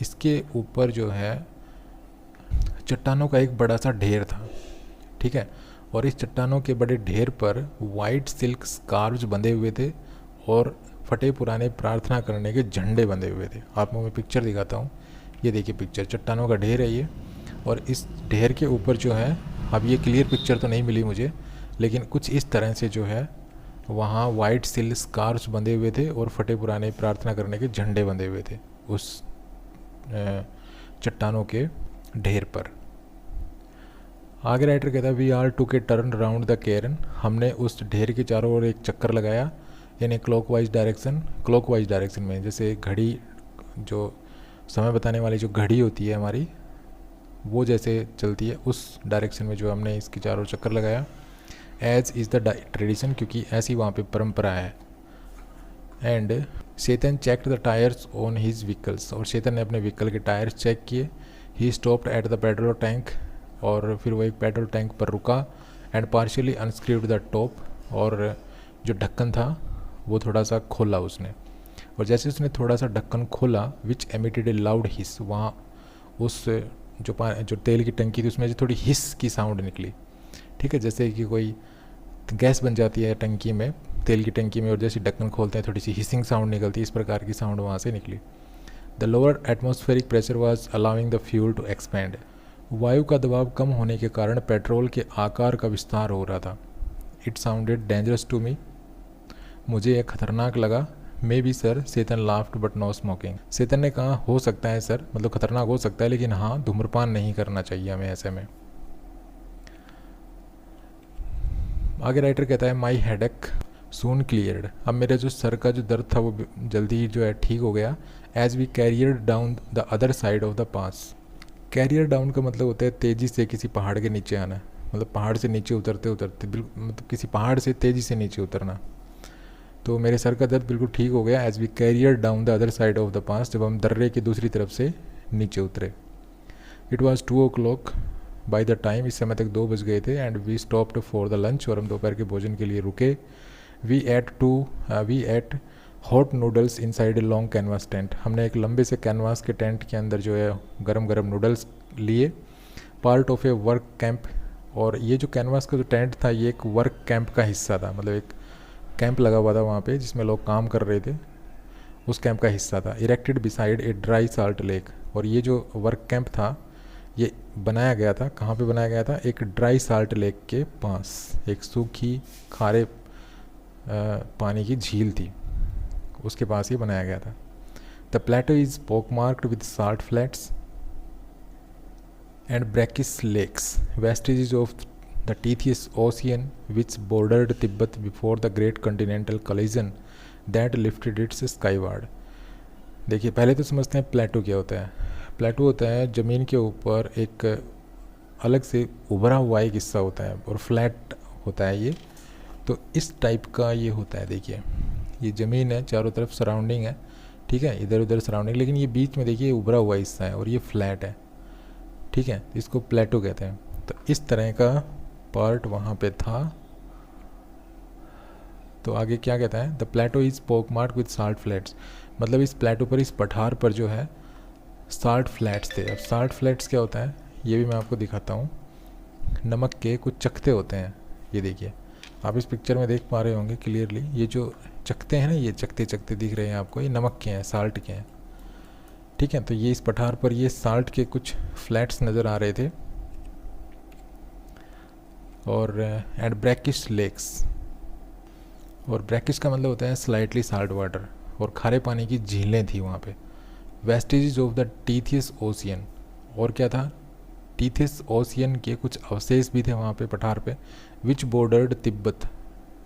इसके ऊपर जो है चट्टानों का एक बड़ा सा ढेर था, ठीक है। और इस चट्टानों के बड़े ढेर पर वाइट सिल्क स्कार्व्स बंधे हुए थे और फटे पुराने प्रार्थना करने के झंडे बंधे हुए थे। आपको मैं पिक्चर दिखाता हूँ। ये देखिए पिक्चर, चट्टानों का ढेर है ये, और इस ढेर के ऊपर जो है, अब ये क्लियर पिक्चर तो नहीं मिली मुझे, लेकिन कुछ इस तरह से जो है वहाँ वाइट सिल्क स्कार्व्स बंधे हुए थे और फटे पुराने प्रार्थना करने के झंडे बंधे हुए थे उस चट्टानों के ढेर पर। आगे राइटर कहता है वी आर टू के टर्न राउंड द कैरन। हमने उस ढेर के चारों ओर एक चक्कर लगाया, यानी क्लॉकवाइज डायरेक्शन में, जैसे घड़ी, जो समय बताने वाली जो घड़ी होती है हमारी, वो जैसे चलती है उस डायरेक्शन में जो हमने इसके चारों चक्कर लगाया। एज इज़ द ट्रेडिशन, क्योंकि ऐसी वहाँ पे परंपरा है। And Chetan checked the tyres on his vehicles. और चेतन ने अपने व्हीकल के टायर्स चेक किए। He stopped at the petrol tank. और फिर वो एक पेट्रोल टैंक पर रुका। And partially unscrewed the top. और जो ढक्कन था वो थोड़ा सा खोला उसने। और जैसे उसने थोड़ा सा ढक्कन खोला, विच एमिटेड ए लाउड हिस, वहाँ उस जो तेल की टंकी थी उसमें जो थोड़ी हिस की साउंड निकली, ठीक है। जैसे कि कोई गैस बन जाती है टंकी में, तेल की टंकी में, और जैसे ढक्कन खोलते हैं थोड़ी सी हिसिंग साउंड निकलती है, इस प्रकार की साउंड वहाँ से निकली। The lower atmospheric pressure was allowing the fuel to expand. वायु का दबाव कम होने के कारण पेट्रोल के आकार का विस्तार हो रहा था। It sounded dangerous to me. मुझे यह खतरनाक लगा। Maybe sir, Chetan laughed but no smoking. Chetan ने कहा हो सकता है सर, मतलब खतरनाक हो सकता है, लेकिन हाँ, धूम्रपान नहीं करना चाहिए हमें ऐसे में। आगे राइटर कहता है माई हेडेक सून क्लियर्ड। अब मेरे जो सर का जो दर्द था वो जल्दी ही जो है ठीक हो गया। As we careered down the other side of the pass. Careered down का मतलब होता है तेज़ी से किसी पहाड़ के नीचे आना, मतलब पहाड़ से नीचे उतरते उतरते, बिल्कुल मतलब किसी पहाड़ से तेज़ी से नीचे उतरना। तो मेरे सर का दर्द बिल्कुल ठीक हो गया। As we careered down the other side of the pass, जब हम दर्रे की दूसरी तरफ से नीचे उतरे। It was 2 o'clock by the time, इस समय तक 2 बज गए थे। And we stopped for the lunch, और हम दोपहर के भोजन के लिए रुके। We ate hot noodles inside a long canvas tent. हमने एक लंबे से कैनवास के टेंट के अंदर जो है गरम गरम नूडल्स लिए। Part of A work camp. और ये जो कैनवास का जो टेंट था ये एक वर्क कैंप का हिस्सा था, मतलब एक कैंप लगा हुआ था वहाँ पे जिसमें लोग काम कर रहे थे, उस कैंप का हिस्सा था। Erected beside a dry salt lake. और ये जो वर्क कैंप था ये बनाया गया था, कहाँ पे बनाया गया था? एक ड्राई साल्ट लेक के पास, एक सूखी खारे पानी की झील थी, उसके पास ये बनाया गया था। The plateau is pockmarked with salt flats and brackish lakes, vestiges of the Tethys ocean which bordered Tibet before the great continental collision that lifted its skyward. देखिए, पहले तो समझते हैं प्लेटो क्या होता है। प्लेटो होता है ज़मीन के ऊपर एक अलग से उभरा हुआ एक हिस्सा होता है और फ्लैट होता है ये, तो इस टाइप का ये होता है। देखिए, ये ज़मीन है, चारों तरफ सराउंडिंग है, ठीक है, इधर उधर सराउंडिंग, लेकिन ये बीच में देखिए उभरा हुआ हिस्सा है और ये फ्लैट है, ठीक है, इसको प्लेटो कहते हैं। तो इस तरह का पार्ट वहाँ पे था। तो आगे क्या कहता है? The plateau is pockmarked with salt flats, मतलब इस प्लेटो पर, इस पठार पर जो है साल्ट फ्लैट्स थे। अब साल्ट फ्लैट्स क्या होता है ये भी मैं आपको दिखाता हूँ। नमक के कुछ चकते होते हैं, ये देखिए, आप इस पिक्चर में देख पा रहे होंगे क्लियरली। ये जो चकते हैं ना, ये चकते चकते दिख रहे हैं आपको, ये नमक के हैं, साल्ट के हैं, ठीक है। तो ये इस पठार पर ये साल्ट के कुछ फ्लैट्स नज़र आ रहे थे। और एंड ब्रैकिश लेक्स, और ब्रैकिश का मतलब होता है स्लाइटली साल्ट वाटर, और खारे पानी की झीलें थी वहाँ पे, vestiges of the Tethys ocean, और क्या था, टीथियस ओशियन के कुछ अवशेष भी थे वहाँ पे पठार पे, विच बॉर्डर्ड तिब्बत,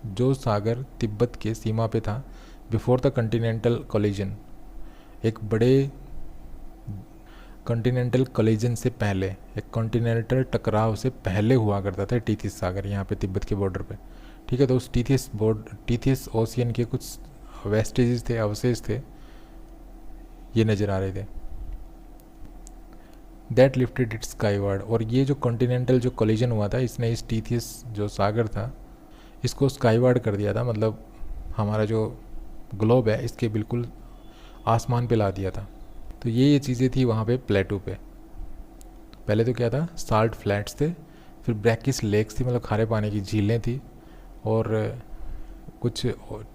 जो सागर तिब्बत के सीमा पे था, बिफोर द कंटिनेंटल कोलिजन, एक बड़े कॉन्टिनेंटल कोलिजन से पहले, एक कॉन्टिनेंटल टकराव से पहले हुआ करता था टीथियस सागर यहाँ पे तिब्बत के बॉर्डर पे। ठीक है, तो उस टीथियस ओशियन के कुछ वेस्टेजेस थे, अवशेष थे, ये नज़र आ रहे थे। दैट लिफ्टेड इट्स स्काईवर्ड, और ये जो कॉन्टिनेंटल जो कोलिजन हुआ था, इसने इस टीथियस जो सागर था इसको स्काईवर्ड कर दिया था, मतलब हमारा जो ग्लोब है इसके बिल्कुल आसमान पे ला दिया था। तो ये चीज़ें थी वहाँ पे प्लेटो पे। पहले तो क्या था, साल्ट फ्लैट्स थे, फिर ब्रैकिस लेक्स थी, मतलब खारे पानी की झीलें थी, और कुछ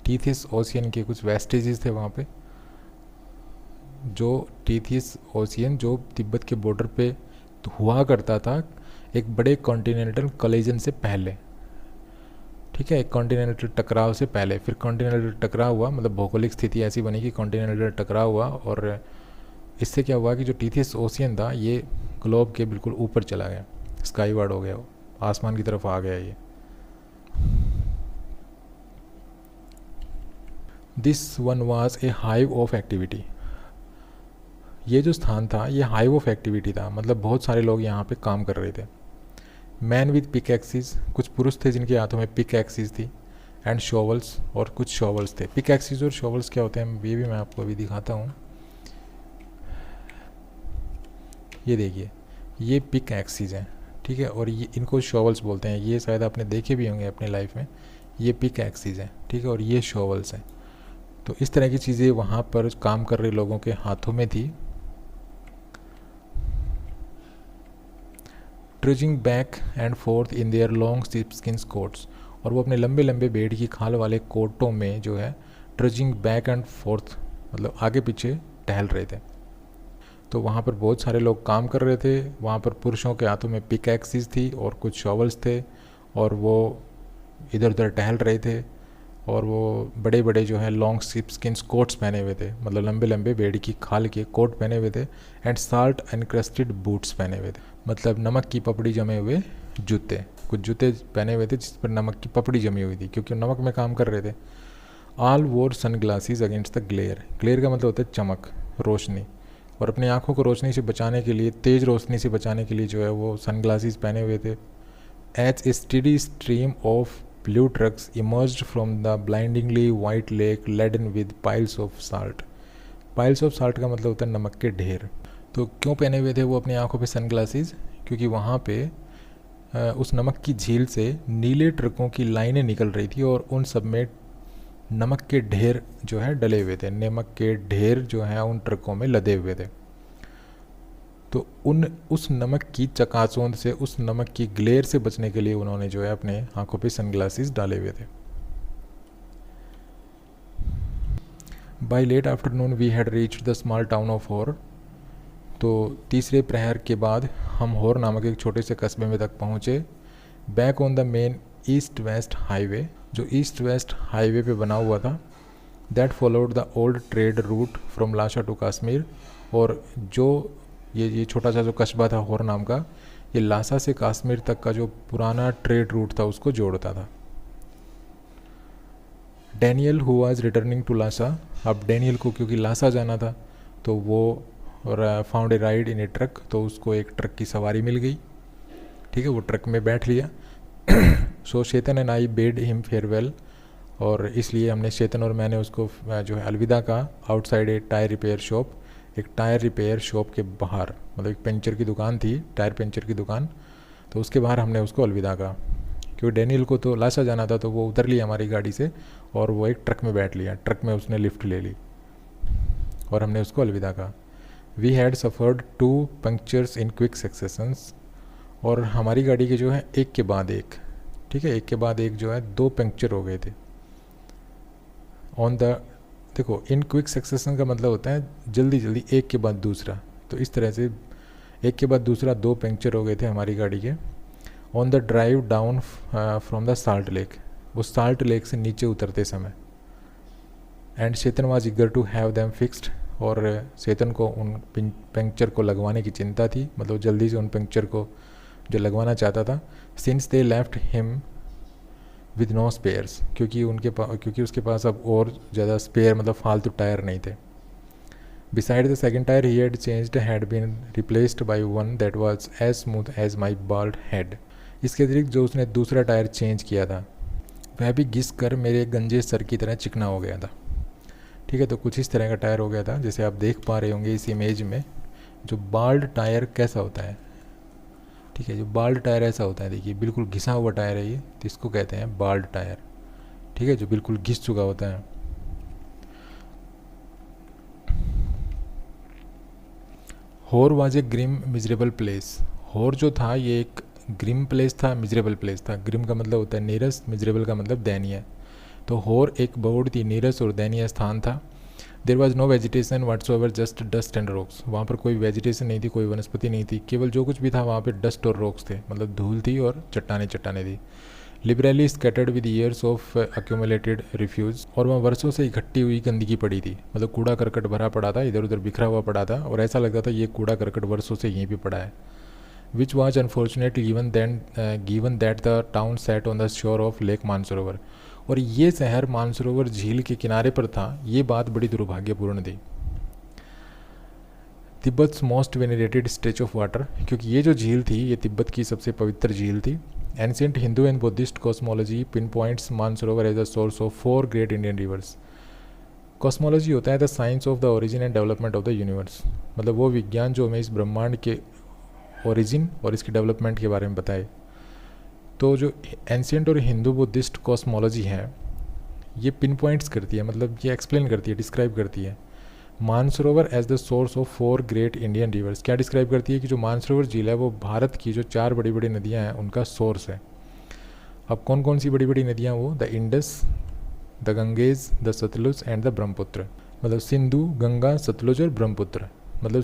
टीथियस ओशियन के कुछ वेस्टेजेस थे वहाँ पे, जो टीथियस ओशियन जो तिब्बत के बॉर्डर पे तो हुआ करता था एक बड़े कॉन्टिनेंटल कोलिजन से पहले। ठीक है, एक कॉन्टिनेंटल टकराव से पहले, फिर कॉन्टिनेंटल टकराव हुआ, मतलब भौगोलिक स्थिति ऐसी बनी कि कॉन्टिनेंटल टकराव हुआ, और इससे क्या हुआ कि जो टीथियस ओशियन था ये ग्लोब के बिल्कुल ऊपर चला गया, स्काईवर्ड हो गया, आसमान की तरफ आ गया ये। This one was a hive of activity, ये जो स्थान था ये हाइव ऑफ एक्टिविटी था, मतलब बहुत सारे लोग यहाँ पे काम कर रहे थे। मैन विद पिक एक्सिस, कुछ पुरुष थे जिनके हाथों में पिक एक्सिस थी, एंड शॉवल्स, और कुछ शॉवल्स थे। पिक एक्सिस और शॉवल्स क्या होते हैं ये भी मैं आपको अभी दिखाता हूँ। ये देखिए, ये पिक एक्सिस हैं, ठीक है, और ये इनको शॉवल्स बोलते हैं, ये शायद आपने देखे भी होंगे अपने लाइफ में। ये पिक एक्सिस हैं, ठीक है, और ये शॉवल्स हैं। तो इस तरह की चीज़ें वहाँ पर काम कर रहे लोगों के हाथों में थी। ट्रजिंग back and fourth in their long skin quotes, और वो अपने लंबे लंबे भेड़ की खाल वाले कोटों में जो है ट्रजिंग बैक एंड फोर्थ, मतलब आगे पीछे टहल रहे थे। तो वहाँ पर बहुत सारे लोग काम कर रहे थे, वहाँ पर पुरुषों के हाथों में पिक एक्सिस थी और कुछ शॉवल्स थे, और वो इधर उधर टहल रहे थे, और वो बड़े बड़े जो है लॉन्ग स्किन कोट्स पहने हुए थे, मतलब लंबे लंबे भेड़ की खाल के कोट पहने हुए थे, एंड साल्ट एनक्रस्टेड बूट्स पहने हुए थे, मतलब नमक की पपड़ी जमे हुए जूते, कुछ जूते पहने हुए थे जिस पर नमक की पपड़ी जमी हुई थी, क्योंकि नमक में काम कर रहे थे। All wore sunglasses against the glare, glare का मतलब होता है चमक, रोशनी, और अपनी आँखों को रोशनी से बचाने के लिए, तेज़ रोशनी से बचाने के लिए जो है वो सन ग्लासेस पहने हुए थे। As a steady stream of blue trucks emerged from the blindingly white lake laden with piles of salt, piles of salt का मतलब होता है नमक के ढेर। तो क्यों पहने हुए थे वो अपनी आँखों पे सन ग्लासेस, क्योंकि वहाँ पे उस नमक की झील से नीले ट्रकों की लाइनें निकल रही थी, और उन सब में नमक के ढेर जो है डले हुए थे, नमक के ढेर जो है उन ट्रकों में लदे हुए थे। तो उस नमक की चकाचौंध से, उस नमक की ग्लेयर से बचने के लिए उन्होंने जो है अपने आंखों पे सनग्लासेस डाले हुए थे। By late afternoon we had reached the small town of Hor, तो तीसरे प्रहर के बाद हम होर नामक एक छोटे से कस्बे में तक पहुँचे। Back on the main east west highway, जो ईस्ट वेस्ट हाईवे पे बना हुआ था, that followed the old trade route from लाशा टू कश्मीर, और जो ये छोटा सा जो कस्बा था होर नाम का, ये लासा से कश्मीर तक का जो पुराना ट्रेड रूट था उसको जोड़ता था। Daniel who was returning to Lhasa, अब डैनियल को क्योंकि लासा जाना था तो वो found a ride in a truck, तो उसको एक ट्रक की सवारी मिल गई, ठीक है, वो ट्रक में बैठ लिया। So Chetan and I bade him farewell, और इसलिए हमने चेतन और मैंने उसको जो है अलविदा कहा आउटसाइड ए टायर रिपेयर शॉप, एक टायर रिपेयर शॉप के बाहर, मतलब एक पंचर की दुकान थी, टायर पंचर की दुकान, तो उसके बाहर हमने उसको अलविदा कहा। क्योंकि डैनियल को तो लाशा जाना था तो वो उतर लिया हमारी गाड़ी से और वो एक ट्रक में बैठ लिया, ट्रक में उसने लिफ्ट ले ली और हमने उसको अलविदा कहा। We had suffered 2 punctures in quick successions, और हमारी गाड़ी के जो है एक के बाद एक, ठीक है, एक के बाद एक जो है 2 पंक्चर हो गए थे। ऑन द, देखो इन क्विक सक्सेशन का मतलब होता है जल्दी जल्दी एक के बाद दूसरा, तो इस तरह से एक के बाद दूसरा 2 पंक्चर हो गए थे हमारी गाड़ी के। On the drive down from the salt lake, वो साल्ट लेक से नीचे उतरते समय। And Chetan was eager to have them fixed, और चेतन को उन पंक्चर को लगवाने की चिंता थी, मतलब जल्दी से उन पंक्चर को जो लगवाना चाहता था। Since they left him with no spares, क्योंकि उसके पास अब और ज़्यादा स्पेयर मतलब फालतू टायर नहीं थे। Beside the second tire he had changed had been replaced by one that was as smooth as my bald head. इसके अतिरिक्त जो उसने दूसरा टायर चेंज किया था वह भी घिस कर मेरे गंजे सर की तरह चिकना हो गया था। ठीक है, तो कुछ इस तरह का टायर हो गया था, जैसे आप देख पा रहे होंगे इस इमेज में। जो बाल्ड टायर कैसा होता है, ठीक है, जो बाल्ड टायर ऐसा होता है, देखिए बिल्कुल घिसा हुआ टायर है ये, तो इसको कहते हैं बाल्ड टायर। ठीक है, जो बिल्कुल घिस चुका होता है। Hor was a grim miserable place. Hor जो था ये एक ग्रिम प्लेस था, मिजरेबल प्लेस था। ग्रिम का मतलब होता है नीरस, मिजरेबल का मतलब दयनीय। तो होर एक बहुत ही नीरस और दयनीय स्थान था। There was no vegetation whatsoever, just dust and rocks. वहाँ पर कोई वेजिटेशन नहीं थी, कोई वनस्पति नहीं थी, केवल जो कुछ भी था वहाँ पर डस्ट और रॉक्स थे, मतलब धूल थी और चट्टाने थी। Liberally scattered with years of accumulated refuse, और वहाँ वर्षों से इकट्ठी हुई गंदगी पड़ी थी, मतलब कूड़ा करकट भरा पड़ा था, इधर उधर बिखरा हुआ पड़ा था, और ऐसा लगता था ये कूड़ा करकट वर्षों से यहीं पे पड़ा है। Which was unfortunately given that the town set on the shore of lake Mansarovar, और ये शहर मानसरोवर झील के किनारे पर था। ये बात बड़ी दुर्भाग्यपूर्ण थी। Tibet's most venerated stretch of water, क्योंकि ये जो झील थी ये तिब्बत की सबसे पवित्र झील थी। Ancient Hindu and Buddhist cosmology pinpoints Mansarovar as the source of 4 great Indian rivers. Cosmology होता है the science of the origin and development of the universe, मतलब वो विज्ञान जो हमें इस ब्रह्मांड के ओरिजिन और इसके डेवलपमेंट के बारे में बताए। तो जो एंशियंट और हिंदू बुद्धिस्ट कॉस्मोलॉजी है ये पिन पॉइंट्स करती है, मतलब ये एक्सप्लेन करती है, डिस्क्राइब करती है Mansarovar as the source of 4 great Indian rivers. क्या डिस्क्राइब करती है कि जो मानसरोवर झील है वो भारत की जो 4 बड़ी बड़ी नदियाँ हैं उनका सोर्स है। अब कौन कौन सी बड़ी बड़ी नदियाँ, वो the Indus, the Ganges, the Sutlej and the Brahmaputra, मतलब सिंधु, गंगा, सतलुज और ब्रह्मपुत्र, मतलब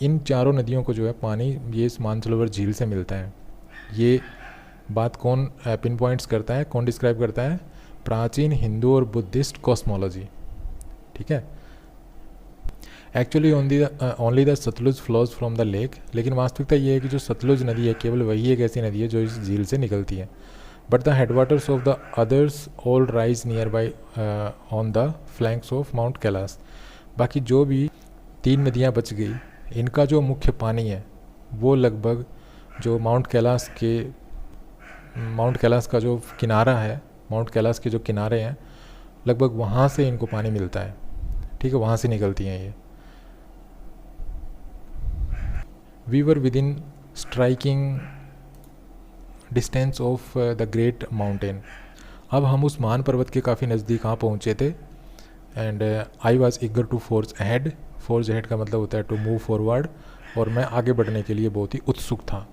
इन चारों नदियों को जो है पानी ये इस मानसरोवर झील से मिलता है। ये बात कौन पिन पॉइंट्स करता है, कौन डिस्क्राइब करता है? प्राचीन हिंदू और बुद्धिस्ट कॉस्मोलॉजी। ठीक है, actually only the Sutlej flows from the lake, लेकिन वास्तविकता ये है कि जो सतलुज नदी है केवल वही एक ऐसी नदी है जो इस झील से निकलती है। But the headwaters of the others all rise nearby on the flanks of mount Kailash. बाकी जो भी 3 नदियाँ बच गई इनका जो मुख्य पानी है वो लगभग जो माउंट कैलाश का जो किनारा है, माउंट कैलाश के जो किनारे हैं लगभग वहाँ से इनको पानी मिलता है। ठीक है, वहाँ से निकलती हैं ये। We were within striking distance of the great mountain. अब हम उस महान पर्वत के काफ़ी नज़दीक यहाँ पहुँचे थे। And I was eager to force ahead। Force ahead का मतलब होता है टू मूव फॉरवर्ड, और मैं आगे बढ़ने के लिए बहुत ही उत्सुक था।